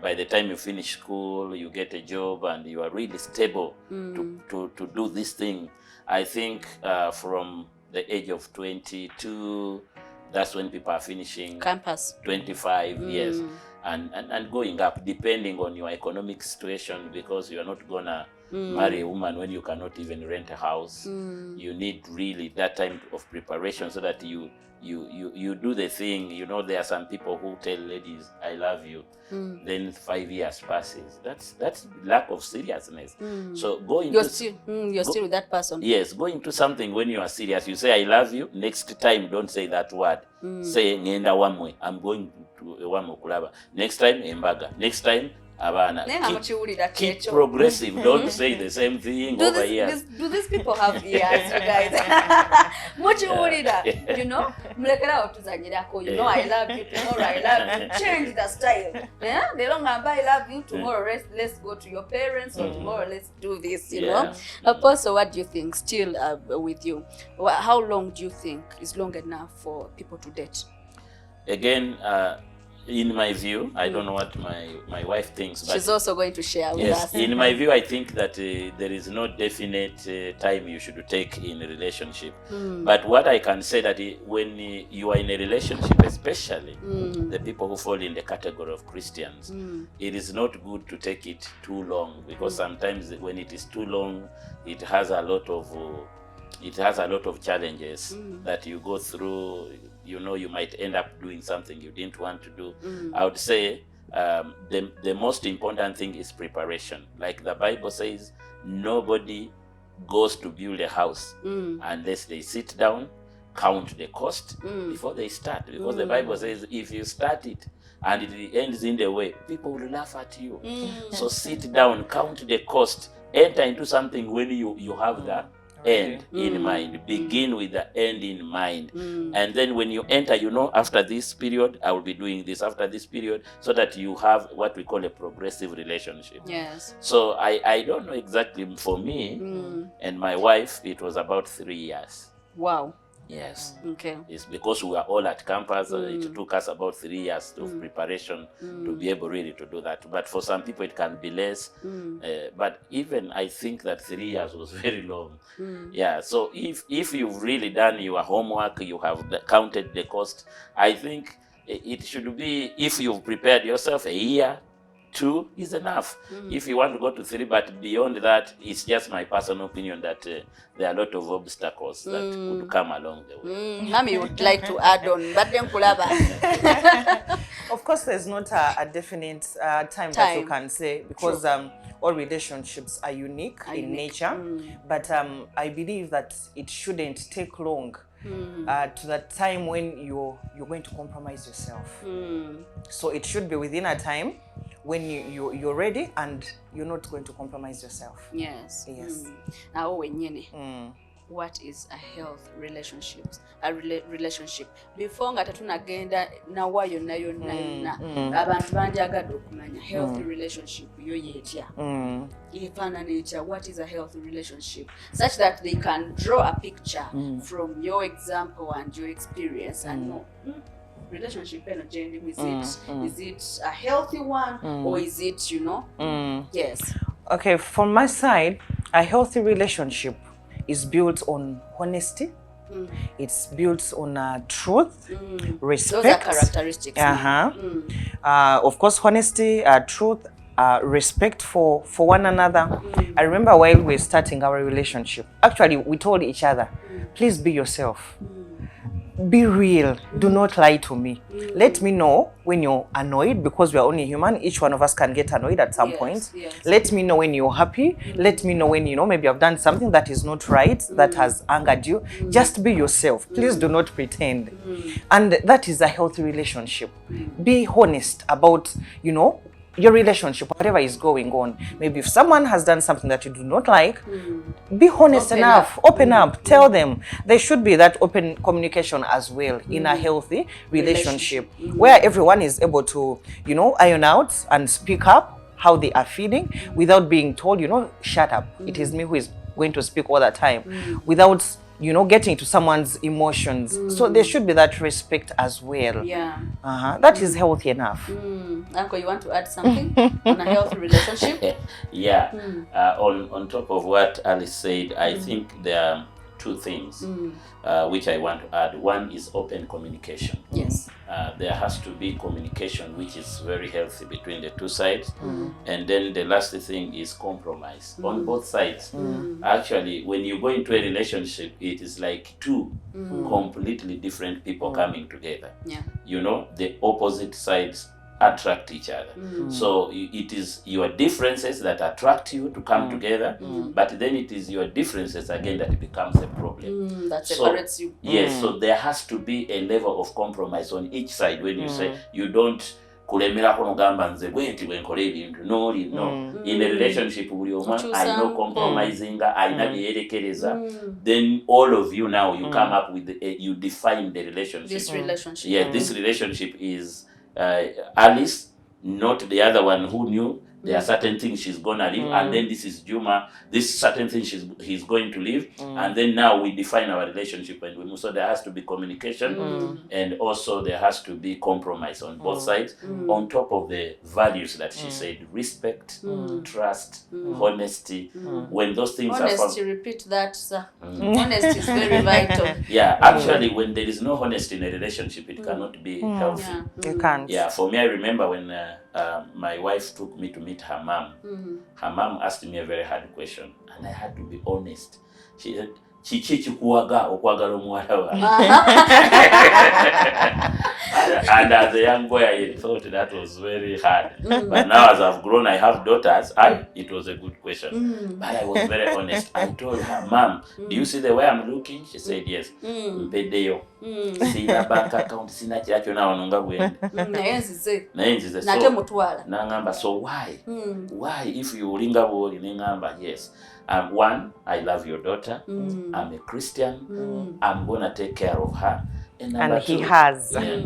S4: by the time you finish school, you get a job and you are really stable to do this thing. I think from the age of 22, that's when people are finishing
S1: campus.
S4: 25 years and going up, depending on your economic situation, because you are not gonna marry a woman when you cannot even rent a house. You need really that time of preparation so that you do the thing. There are some people who tell ladies, I love you. Then 5 years passes. That's lack of seriousness. So you're
S1: still with that person.
S4: Yes, go into something when you are serious. You say I love you. Next time, don't say that word. Say ngenda wamwe. I'm going to wamwe kulaba. Next time embaga. Next time abana
S1: Naye nga mukiwulira
S4: keep
S1: kyekyo.
S4: progressive, don't say the same thing
S1: Do
S4: over here.
S1: do these people have ears, you guys? Mukiwulira, you know? Mulekerawo tuzanyirako, you know I love you, tomorrow I love you. Change the style. Yeah? Leero ngamba I love you, tomorrow let's go to your parents, or tomorrow let's do this, you know? Apostle, what do you think? Still with you, how long do you think is long enough for people to date?
S4: Again, in my view, I don't know what my wife thinks, but
S1: She's also going to share with
S4: yes,
S1: us.
S4: in my view, I think that there is no definite time you should take in a relationship. But what I can say that when you are in a relationship, especially the people who fall in the category of Christians, it is not good to take it too long, because sometimes when it is too long, it has a lot of challenges that you go through. You know, you might end up doing something you didn't want to do. I would say the most important thing is preparation. Like the Bible says, nobody goes to build a house unless they sit down, count the cost before they start. Because the Bible says if you start it and it ends in the way, people will laugh at you. So sit down, count the cost, enter into something when you have the end in mind. Begin with the end in mind. And then when you enter, you know, after this period, I will be doing this, after this period, so that you have what we call a progressive relationship.
S1: Yes.
S4: So I don't know exactly. For me and my wife, it was about 3 years.
S1: Wow.
S4: Yes.
S1: Okay.
S4: It's because we were all at campus. It took us about 3 years of preparation to be able really to do that. But for some people, it can be less. But even I think that 3 years was very long. Yeah. So if you've really done your homework, you have counted the cost, I think it should be, if you've prepared yourself, a year, 2 is enough. If you want to go to 3, but beyond that, it's just my personal opinion that there are a lot of obstacles that could come along the way.
S1: Mami would like to add on, but then kulaba.
S5: Of course, there's not a definite time that you can say, because all relationships are unique in nature. But I believe that it shouldn't take long to the time when you're going to compromise yourself. So it should be within a time when you're ready and you're not going to compromise yourself.
S1: Yes.
S5: Yes.
S1: Now wenyene. What is a health relationship? Relationship. Before nga tatunagenda na wayo nayo abantu banjagadde okumanya healthy relationship yo yetya. Nature, what is a healthy relationship, such that they can draw a picture from your example and your experience and know relationship is it a healthy one or is it, you know? Yes.
S5: Okay, from my side, a healthy relationship is built on honesty. It's built on truth, respect.
S1: Those are characteristics.
S5: Of course, honesty, truth, respect for one another. I remember while we were starting our relationship, actually we told each other, please be yourself. Be real. Do not lie to me. Let me know when you're annoyed, because we are only human. Each one of us can get annoyed at some point.
S1: Yes.
S5: Let me know when you're happy. Let me know when, you know, maybe I've done something that is not right, that has angered you. Just be yourself. Please do not pretend. And that is a healthy relationship. Be honest about, you know, your relationship, whatever is going on. Maybe if someone has done something that you do not like, be honest enough, open up, tell them. There should be that open communication as well in a healthy relationship where everyone is able to, you know, iron out and speak up how they are feeling without being told, you know, shut up. It is me who is going to speak all the time, without, you know, getting to someone's emotions. So there should be that respect as well.
S1: Yeah.
S5: That is healthy enough.
S1: Uncle, you want to add something on a healthy relationship?
S4: Yeah. On top of what Alice said, I think there are 2 things which I want to add. One is open communication.
S1: Yes.
S4: There has to be communication which is very healthy between the 2 sides. And then the last thing is compromise on both sides. Actually, when you go into a relationship, it is like 2 completely different people coming together.
S1: Yeah.
S4: You know, the opposite sides attract each other. So it is your differences that attract you to come together, but then it is your differences again that becomes a problem.
S1: That separates you.
S4: Yes, so there has to be a level of compromise on each side when you say you don't kulemerako nogamba nze bwenti bwenkola ebintu no. In a relationship buli omwa I know compromising, aina byerekereza, then all of you now you come up with you define the relationship.
S1: This relationship.
S4: Yeah, this relationship is Alice, not the other one who knew there are certain things she's gonna leave, and then this is Juma, this certain things he's going to leave, and then now we define our relationship and we move. So there has to be communication, and also there has to be compromise on both sides, on top of the values that she said: respect, trust, honesty. When those things are
S1: honesty, repeat that, sir. Honesty is very vital.
S4: Yeah, actually, when there is no honesty in a relationship, it cannot be healthy.
S5: You can't.
S4: Yeah, for me, I remember when my wife took me to meet her mom. Her mom asked me a very hard question, and I had to be honest. She said, "Chichi chikuwaga okwagala omuwala wa." And as a young boy, I thought that was very hard. But now, as I've grown, I have daughters. It was a good question, but I was very honest. I told her, "Mom, do you see the way I'm looking?" She said, "Yes." Mpedeyo. Sina bank account, sina kila kyona wanonga bwende. Naye nzize.
S1: Nate mutwala.
S4: Nangamba, so why? Why if you ulinga bwoli? Nangamba, yes. One, I love your daughter. I'm a Christian. I'm gonna take care of her.
S5: And he has.
S4: Yeah,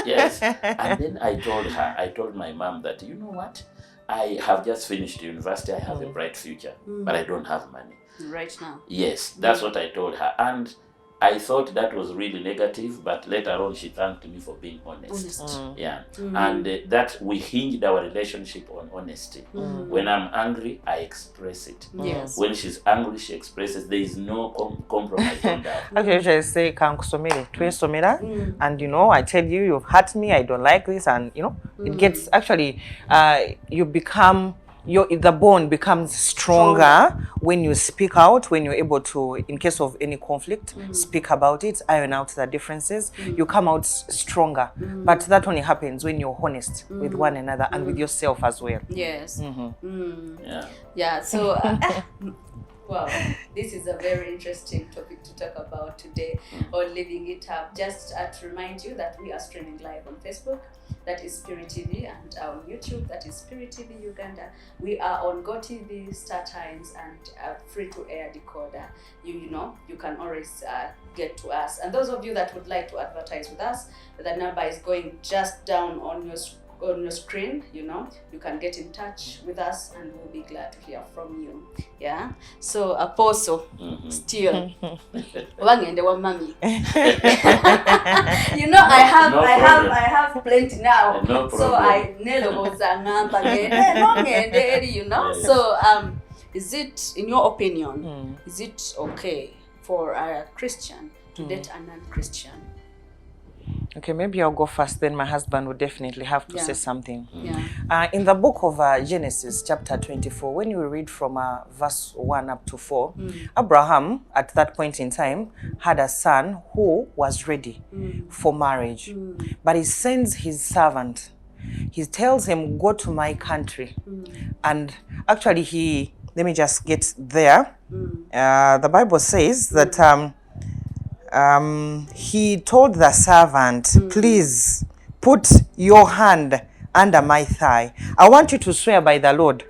S4: yes. And then I told my mom that, you know what? I have just finished university. I have a bright future, but I don't have money
S1: right now.
S4: Yes, that's what I told her. And I thought that was really negative, but later on she thanked me for being honest. Yeah, and that we hinged our relationship on honesty. When I'm angry, I express it.
S1: Yes.
S4: When she's angry, she expresses. There is no compromise on that.
S5: Okay, I say, "Kankusomere, twesomera," and I tell you, you've hurt me. I don't like this, and it gets actually, you become. The bond becomes stronger when you speak out, when you're able to, in case of any conflict, speak about it, iron out the differences. You come out stronger. But that only happens when you're honest with one another and with yourself as well.
S1: Yes.
S4: Yeah.
S1: So, wow, this is a very interesting topic to talk about today on Living It Up. Just to remind you that we are streaming live on Facebook. That is Spirit TV, and on YouTube, that is Spirit TV Uganda. We are on GoTV, Star Times, and free-to-air decoder. You can always get to us. And those of you that would like to advertise with us, the number is going just down on your screen. You can get in touch with us, and we'll be glad to hear from you. Yeah. So Apostle, still, wangende wa mami. I have plenty now.
S4: No
S1: so I nelo was ngamba ngende, So is it, in your opinion, is it okay for a Christian to date a non-Christian?
S5: Okay, maybe I'll go first, then my husband will definitely have to say something.
S1: Yeah.
S5: In the book of Genesis, chapter 24, when you read from verse 1 up to 4, Abraham, at that point in time, had a son who was ready for marriage. But he sends his servant. He tells him, "Go to my country." And actually, let me just get there. The Bible says that he told the servant, "Please put your hand under my thigh. I want you to swear by the Lord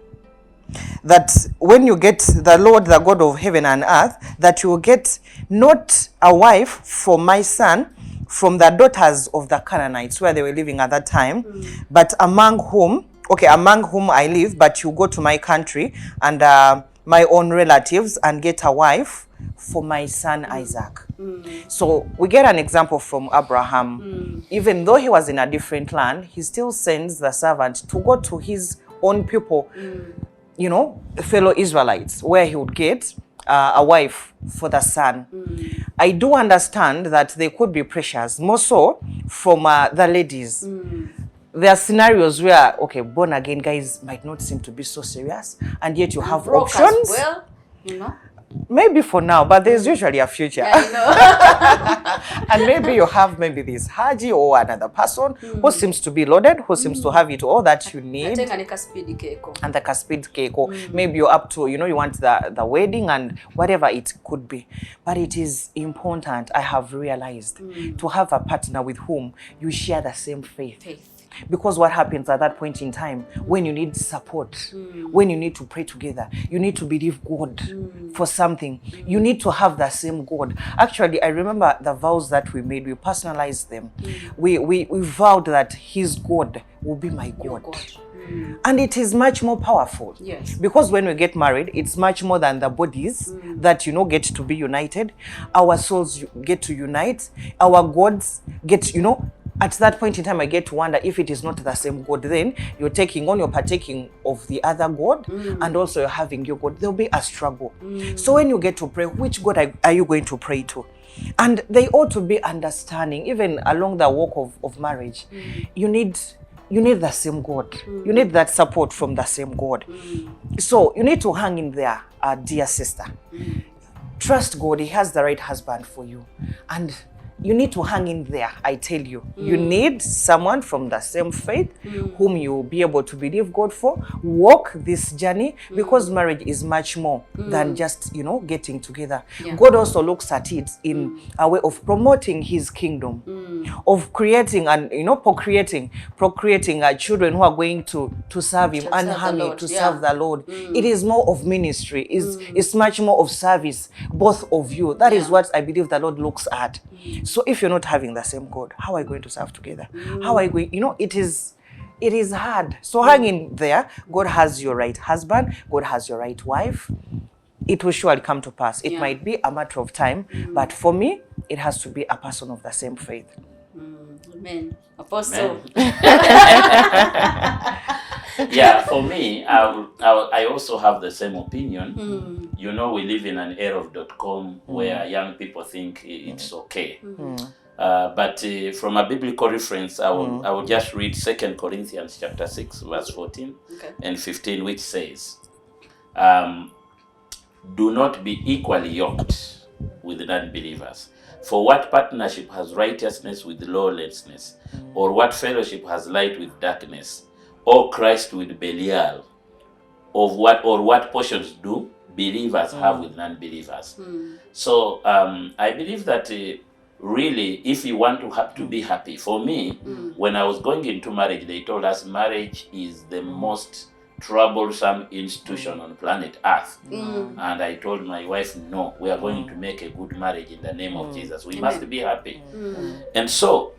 S5: that when you get the Lord, the God of heaven and earth, that you will get not a wife for my son from the daughters of the Canaanites where they were living at that time, but among whom I live, but you go to my country and my own relatives and get a wife for my son Isaac." So we get an example from Abraham. Even though he was in a different land, he still sends the servant to go to his own people, fellow Israelites, where he would get a wife for the son. I do understand that there could be pressures, more so from the ladies. There are scenarios where, born again guys might not seem to be so serious, and yet you have options.
S1: Well,
S5: Maybe for now, but there's usually a future. And maybe you have this Haji or another person who seems to be loaded, who seems to have it all that you need. And the Kaspid cake. Maybe you're up to, you want the wedding and whatever it could be. But it is important, I have realized, to have a partner with whom you share the same faith. Because what happens at that point in time, when you need support, when you need to pray together, you need to believe God for something, you need to have the same God. Actually, I remember the vows that we made, we personalized them. We vowed that his God will be my God. And it is much more powerful.
S1: Yes.
S5: Because when we get married, it's much more than the bodies that, you know, get to be united. Our souls get to unite. Our gods get, you know, at that point in time, I get to wonder if it is not the same God, then you're partaking of the other God, and also you're having your God. There'll be a struggle. So when you get to pray, which God are you going to pray to? And they ought to be understanding, even along the walk of marriage. You need the same God. You need that support from the same God. So you need to hang in there, dear sister. Trust God. He has the right husband for you. And you need to hang in there, I tell you. You need someone from the same faith whom you will be able to believe God for. Walk this journey, because marriage is much more than just, you know, getting together.
S1: Yeah.
S5: God also looks at it in a way of promoting his kingdom, of creating and, you know, procreating children who are going to serve him, and hanging to serve the Lord. It is more of ministry. It's much more of service, both of you. That is what I believe the Lord looks at. So if you're not having the same God, how are you going to serve together? How are you going, you know, it is hard. So hang in there. God has your right husband. God has your right wife. It will surely come to pass. It might be a matter of time, but for me, it has to be a person of the same faith.
S1: Amen. Apostle.
S4: Yeah, for me, I also have the same opinion. You know, we live in an era of .com where young people think it's okay. But from a biblical reference, I will just read 2 Corinthians chapter 6, verse 14 and 15, which says, do not be equally yoked with non-believers. For what partnership has righteousness with lawlessness? Or what fellowship has light with darkness? Or Christ with Belial? Or what portions do believers have with non-believers? So I believe that really, if you want to have to be happy, for me, when I was going into marriage, they told us marriage is the most troublesome institution on planet Earth. And I told my wife, no, we are going to make a good marriage in the name of Jesus. We must be happy. And so,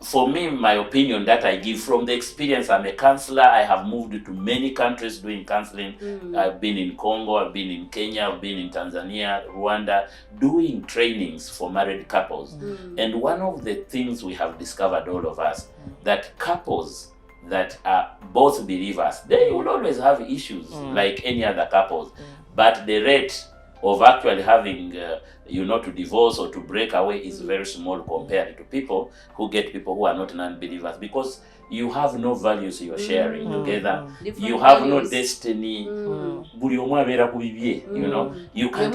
S4: for me, my opinion that I give from the experience, I'm a counselor. I have moved to many countries doing counseling. I've been in Congo, I've been in Kenya, I've been in Tanzania, Rwanda, doing trainings for married couples. And one of the things we have discovered, all of us, that couples that are both believers, they will always have issues like any other couples. But the rate of actually having, to divorce or to break away is very small compared to people who are not non-believers, because you have no values you're sharing together.
S1: Different
S4: you have
S1: values.
S4: no destiny. You know, you can't.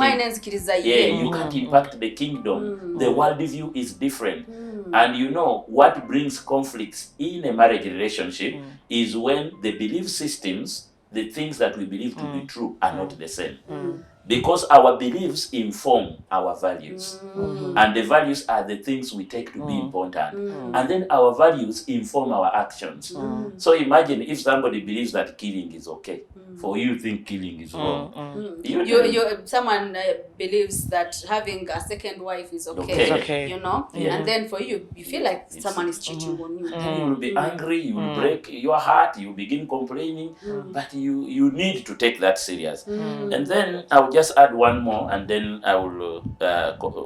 S4: You can't impact the kingdom. The worldview is different. And you know what brings conflicts in a marriage relationship is when the belief systems, the things that we believe to be true, are not the same. Because our beliefs inform our values. And the values are the things we take to be important. And then our values inform our actions. So imagine if somebody believes that killing is okay. For you think killing is wrong.
S1: Someone believes that having a second wife is okay.
S5: It's okay.
S1: You know? And then for you, you feel like someone is cheating on you.
S4: Then you will be angry, you will break your heart, you begin complaining, but you need to take that serious. And then I will just add one more, and then I will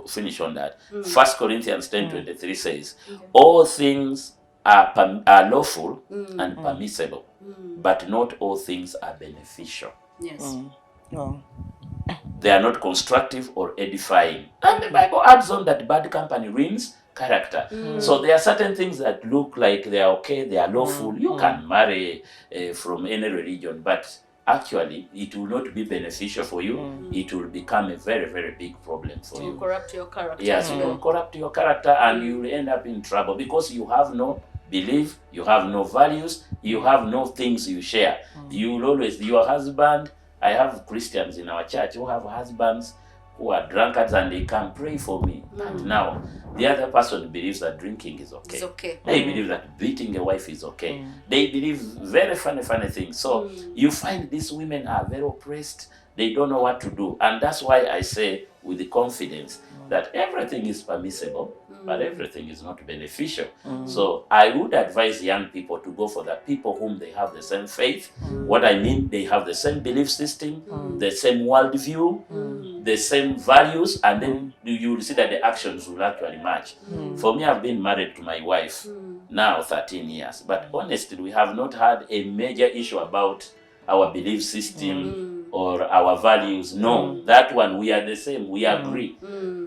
S4: finish on that. 1 Corinthians 10:23 says, all things are lawful and permissible, but not all things are beneficial.
S1: Yes.
S4: They are not constructive or edifying. And the Bible adds on that bad company ruins character. So there are certain things that look like they are okay, they are lawful. You can marry from any religion, but actually it will not be beneficial for you. It will become a very, very big problem for you.
S1: Corrupt your character.
S4: Yes, you will corrupt your character, and you will end up in trouble because you have no belief, you have no values, you have no things you share. You will always, your husband, I have Christians in our church who have husbands who are drunkards and they can pray for me. And now the other person believes that drinking is okay.
S1: It's okay.
S4: They believe that beating a wife is okay. They believe very funny things. So you find these women are very oppressed. They don't know what to do. And that's why I say with the confidence that everything is permissible, but everything is not beneficial. So I would advise young people to go for the people whom they have the same faith. What I mean, they have the same belief system, the same worldview, the same values, and then you will see that the actions will actually match. For me, I've been married to my wife now 13 years, but honestly, we have not had a major issue about our belief system or our values. No, that one, we are the same, we agree.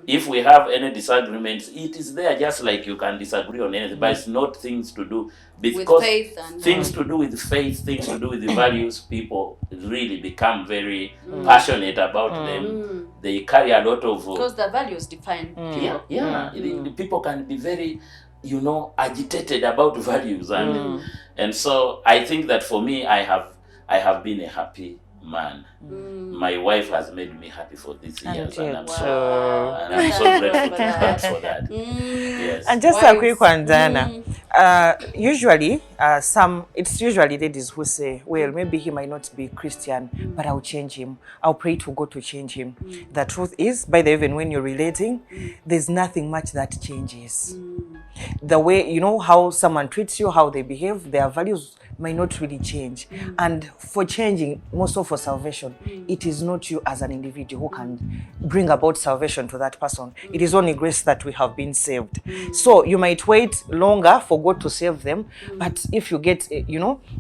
S4: If we have any disagreements, it is there just like you can disagree on anything, but it's not things to do because
S1: With faith and
S4: things to do with faith, things to do with the values, people really become very passionate about them. They carry a lot of
S1: because the values define people.
S4: the people can be very agitated about values, and so I think that for me, I have been a happy man. My wife has made me happy for these years, and I'm so grateful to her for that. Yes.
S5: And just a quick one, Diana. Usually, it's usually ladies who say, well, maybe he might not be Christian, but I'll change him. I'll pray to God to change him. The truth is, by the way, even when you're relating, there's nothing much that changes. The way, how someone treats you, how they behave, their values might not really change. And for changing, also for salvation, it is not you as an individual who can bring about salvation to that person. It is only grace that we have been saved. So you might wait longer for God to save them, but if you get,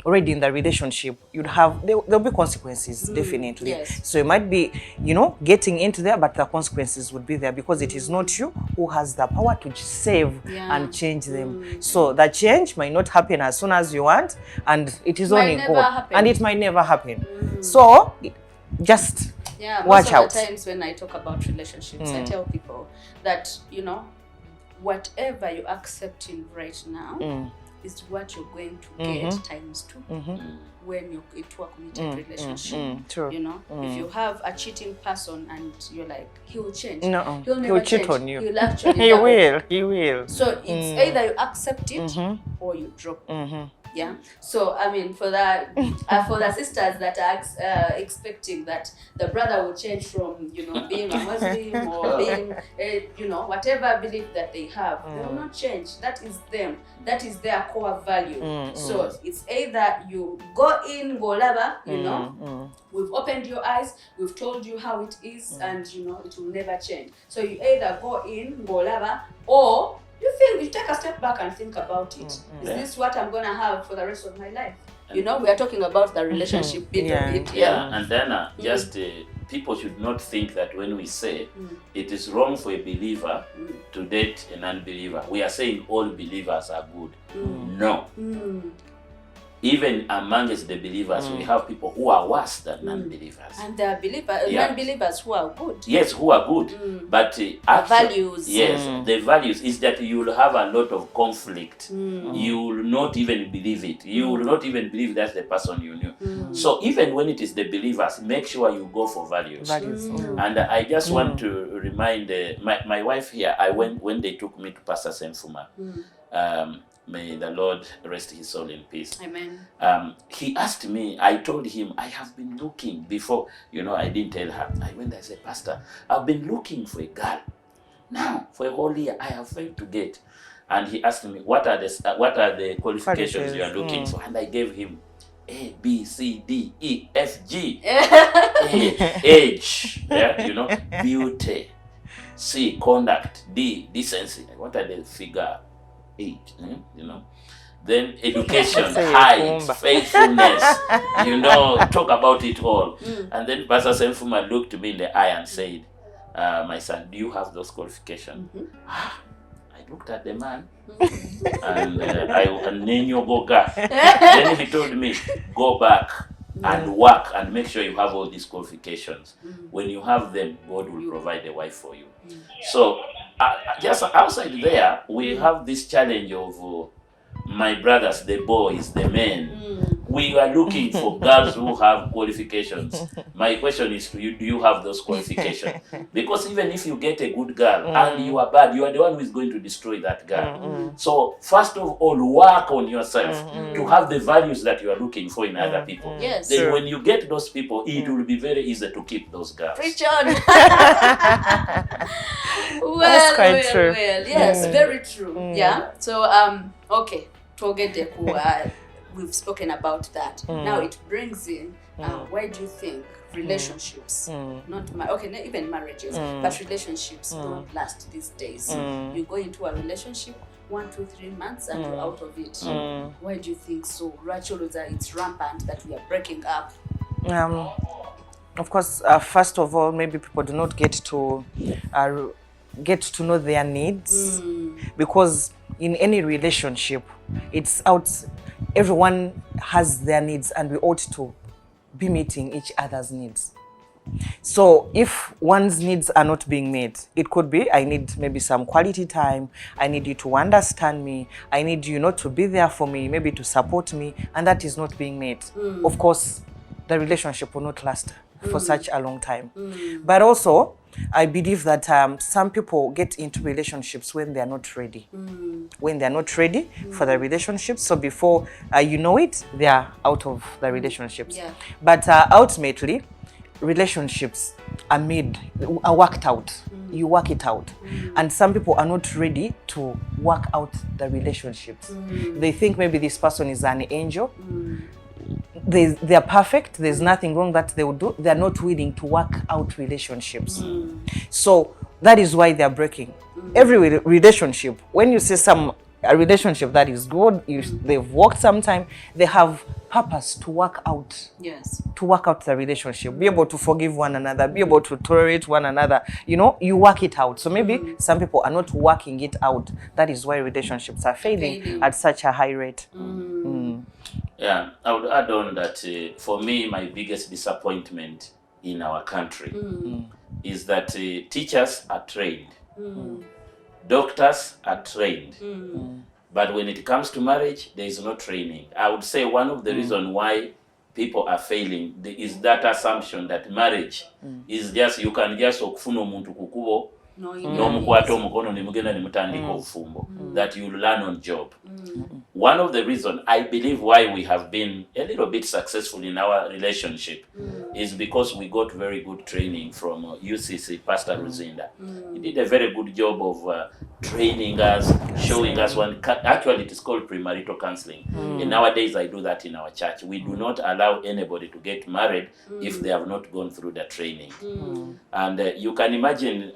S5: already in the relationship, there'll be consequences, definitely.
S1: Yes.
S5: So you might be, getting into there, but the consequences would be there because it is not you who has the power to save and change them. So the change might not happen as soon as you want, and it is only God, and it might never happen. So just watch out.
S1: Most of the times when I talk about relationships, I tell people that whatever you're accepting right now is what you're going to get times 2 when you're into a committed relationship.
S5: True.
S1: If you have a cheating person and you're like, he will change.
S5: No,
S1: he'll never
S5: cheat
S1: change.
S5: on you.
S1: He'll actually
S5: He will.
S1: So it's either you accept it or you drop it. Yeah. So I mean, for that, for the sisters that are expecting that the brother will change from being a Muslim or being whatever belief that they have, they will not change. That is them. That is their core value. So it's either you go in Golaba, we've opened your eyes, we've told you how it is, and it will never change. So you either go in Golaba or you take a step back and think about it. Is this what I'm going to have for the rest of my life? We are talking about the relationship bit of it.
S4: And then just people should not think that when we say it is wrong for a believer to date an unbeliever, we are saying all believers are good. No. Even amongst the believers, we have people who are worse than non-believers.
S1: And there are non-believers who are good.
S4: Yes, who are good. But
S1: values.
S4: Yes, the values is that you will have a lot of conflict. You will not even believe it. You will not even believe that's the person you knew. So even when it is the believers, make sure you go for values. And I just want to remind my wife here, when they took me to Pastor Senfuma, may the Lord rest his soul in peace.
S1: Amen.
S4: He asked me, I told him, I have been looking before, I didn't tell her. I went, I said, Pastor, I've been looking for a girl. Now, for a whole year, I have failed to get. And he asked me, what are the qualifications you are looking for? And I gave him A, B, C, D, E, F, G. Age, beauty. C, conduct. D, decency. What are the figure? 8, then education, height, faithfulness, talk about it all. And then Pastor Senfuma looked me in the eye and said, my son, do you have those qualifications? I looked at the man and then he told me, go back and work and make sure you have all these qualifications. When you have them, God will provide a wife for you. So just outside there, we have this challenge of my brothers, the boys, the men, we are looking for girls who have qualifications. My question is to you, do you have those qualifications? Because even if you get a good girl and you are bad, you are the one who is going to destroy that girl. So first of all, work on yourself to have the values that you are looking for in other people.
S1: Yes.
S4: Then when you get those people, it will be very easy to keep those girls.
S1: Preach on. Well,
S5: That's quite
S1: well,
S5: true.
S1: well. Yes, very true. Yeah. So okay, Togedeku, we've spoken about that. Now it brings in why do you think relationships, not even marriages, but relationships don't last these days? You go into a relationship 1, 2, 3 months and you're out of it. Why do you think so? Rachel, it's rampant that we are breaking up.
S5: Of course, first of all, maybe people do not get to know their needs, because in any relationship, everyone has their needs, and we ought to be meeting each other's needs. So if one's needs are not being met, it could be, I need maybe some quality time, I need you to understand me, I need you not to be there for me, maybe to support me, and that is not being met. Of course, the relationship will not last for such a long time. But also, I believe that some people get into relationships when they are not ready. When they are not ready for the relationship. So before you know it, they are out of the relationships.
S1: Yeah.
S5: But ultimately, relationships are worked out. You work it out. And some people are not ready to work out the relationships. They think maybe this person is an angel. They are perfect. There's nothing wrong that they will do. They are not willing to work out relationships. So that is why they are breaking. Every relationship, when you see a relationship that is good, they've worked sometime, they have purpose to work out.
S1: Yes.
S5: To work out the relationship, be able to forgive one another, be able to tolerate one another. You work it out. So maybe some people are not working it out. That is why relationships are failing at such a high rate.
S4: Yeah, I would add on that for me, my biggest disappointment in our country is that teachers are trained, doctors are trained, but when it comes to marriage, there is no training. I would say one of the reasons why people are failing is that assumption that marriage is just, you can just okufuna omuntu kukubo n'omukwata omukono ne mugenda ne mutandika obufumbo, that you learn on job. One of the reasons I believe why we have been a little bit successful in our relationship is because we got very good training from UCC, Pastor Ruzinda. He did a very good job of training us, showing us actually it is called premarital counseling. And nowadays I do that in our church. We do not allow anybody to get married if they have not gone through the training. And you can imagine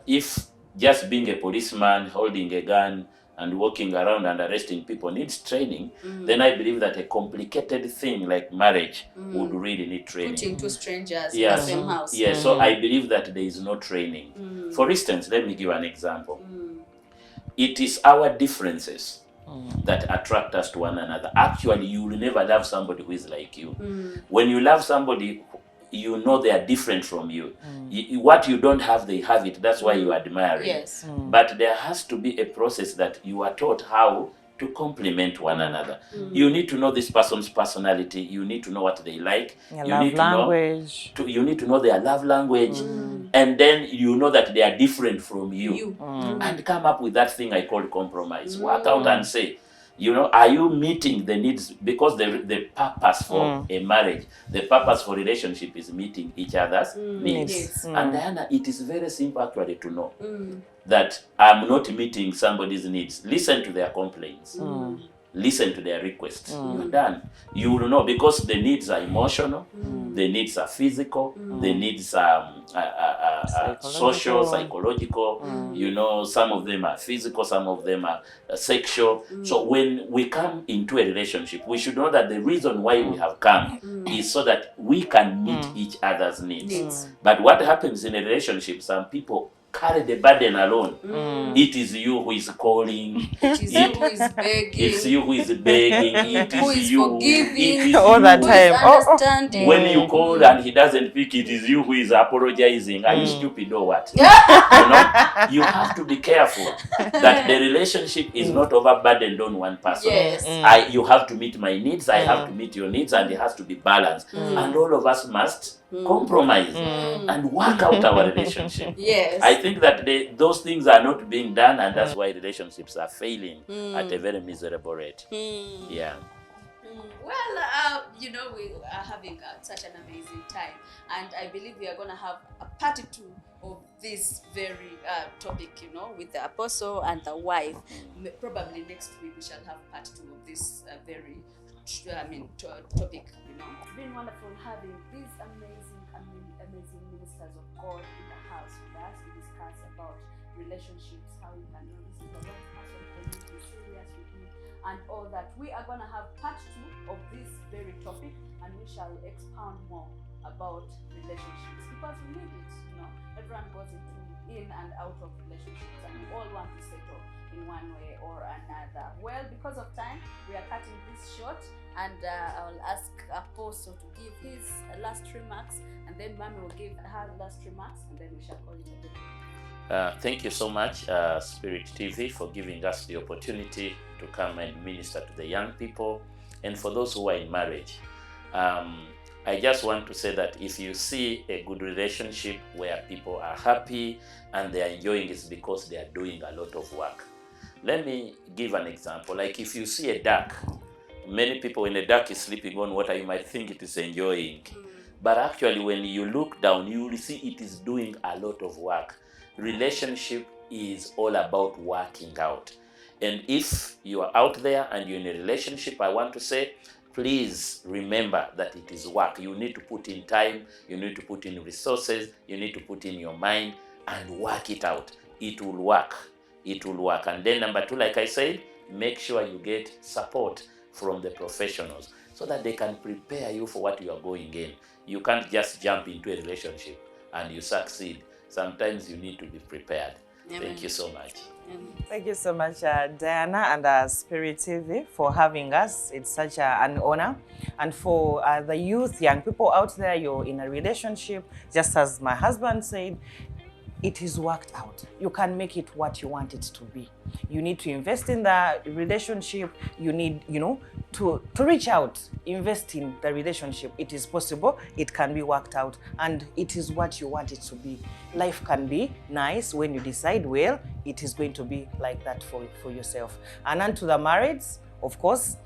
S4: if just being a policeman, holding a gun, and walking around and arresting people needs training, then I believe that a complicated thing like marriage would really need training.
S1: Putting two strangers in the same house.
S4: Yes, so I believe that there is no training. For instance, let me give an example. It is our differences that attract us to one another. Actually, you will never love somebody who is like you. When you love somebody, you know they are different from you. What you don't have, they have it. That's why you admire it.
S1: Yes.
S4: But there has to be a process that you are taught how to complement one another. You need to know this person's personality. You need to know what they like. You need to know their love language. And then you know that they are different from you. And come up with that thing I call compromise. Work out and say, are you meeting the needs? Because the purpose for a marriage, the purpose for relationship is meeting each other's needs. And Diana, it is very simple actually to know that I'm not meeting somebody's needs. Listen to their complaints. Listen to their requests. You're done. You will know, because the needs are emotional, the needs are physical, the needs are social, psychological. Some of them are physical, some of them are sexual. So when we come into a relationship, we should know that the reason why we have come is so that we can meet each other's needs. But what happens in a relationship, some people carry the burden alone. It is you who is calling.
S1: It is you who is begging.
S4: It's you who is begging. It
S1: Who
S4: is
S1: is
S4: you.
S1: forgiving.
S4: It is
S5: All
S4: you.
S5: that
S1: Who
S5: time.
S1: is
S5: Oh, oh.
S1: understanding.
S4: When you call and he doesn't pick, it is you who is apologizing. Are you stupid or what? You know, you have to be careful that the relationship is not overburdened on one person.
S1: Yes.
S4: You have to meet my needs, I have to meet your needs, and it has to be balanced. And all of us must compromise and work out our relationship.
S1: Yes.
S4: I think that those things are not being done, and that's why relationships are failing at a very miserable rate. Yeah.
S1: Well, we are having such an amazing time, and I believe we are going to have a part 2 of this very topic, with the apostle and the wife. Probably next week we shall have part 2 of this very, topic. It's been wonderful having these amazing ministers of God in the house with us to discuss about relationships, how you can know this is the right person for you, be serious with me, and all that. We are going to have part 2 of this very topic, and we shall expound more about relationships, because we need it. Everyone goes in and out of relationships, and we all want to settle in one way or another. Well, because of time, we are cutting this short, and I'll ask Apostle to give his last remarks, and then Mami will give her last remarks, and then we shall call it a day.
S4: Thank you so much, Spirit TV, for giving us the opportunity to come and minister to the young people and for those who are in marriage. I just want to say that if you see a good relationship where people are happy and they are enjoying, it's because they are doing a lot of work. Let me give an example. Like if you see a duck, many people when a duck is sleeping on water, you might think it is enjoying. But actually when you look down, you will see it is doing a lot of work. Relationship is all about working out. And if you are out there and you're in a relationship, I want to say, please remember that it is work. You need to put in time, you need to put in resources, you need to put in your mind and work it out. It will work. It will work. And then number 2, like I said, make sure you get support from the professionals so that they can prepare you for what you are going in. You can't just jump into a relationship and you succeed. Sometimes you need to be prepared.
S1: Amen.
S4: Thank you so much.
S5: Thank you so much, Diana and Spirit TV, for having us. It's such an honor. And for the youth, young people out there, you're in a relationship, just as my husband said, it is worked out. You can make it what you want it to be. You need to invest in the relationship. You need, to reach out, invest in the relationship. It is possible. It can be worked out, and it is what you want it to be. Life can be nice when you decide, well, it is going to be like that for yourself. And unto the marrieds, of course,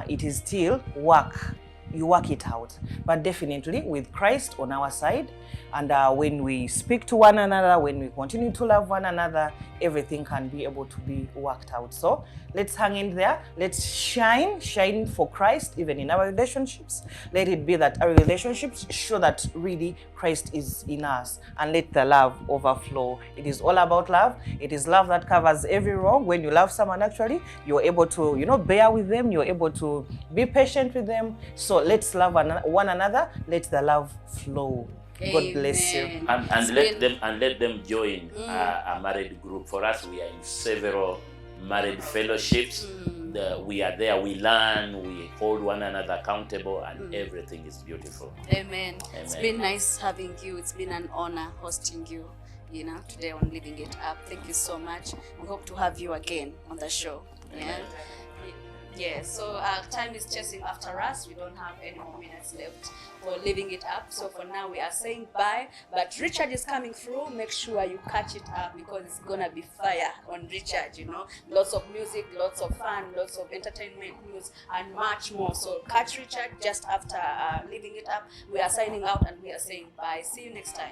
S5: it is still work. You work it out, but definitely with Christ on our side, and when we speak to one another, when we continue to love one another, everything can be able to be worked out. So let's hang in there. Let's shine for Christ, even in our relationships. Let it be that our relationships show that really Christ is in us, and let the love overflow. It is all about love. It is love that covers every wrong. When you love someone, actually, you're able to, bear with them. You're able to be patient with them. So let's love one another. Let the love flow. God bless you.
S4: And let them join a married group. For us, we are in several married fellowships. We are there, we learn, we hold one another accountable, and everything is beautiful.
S1: Amen. It's been nice having you. It's been an honor hosting you, today on Living It Up. Thank you so much. We hope to have you again on the show. Yeah, so time is chasing after us. We don't have any more minutes left for Living It Up. So for now, we are saying bye. But Richard is coming through. Make sure you catch it up, because it's going to be fire on Richard, Lots of music, lots of fun, lots of entertainment news, and much more. So catch Richard just after Living It Up. We are signing out and we are saying bye. See you next time.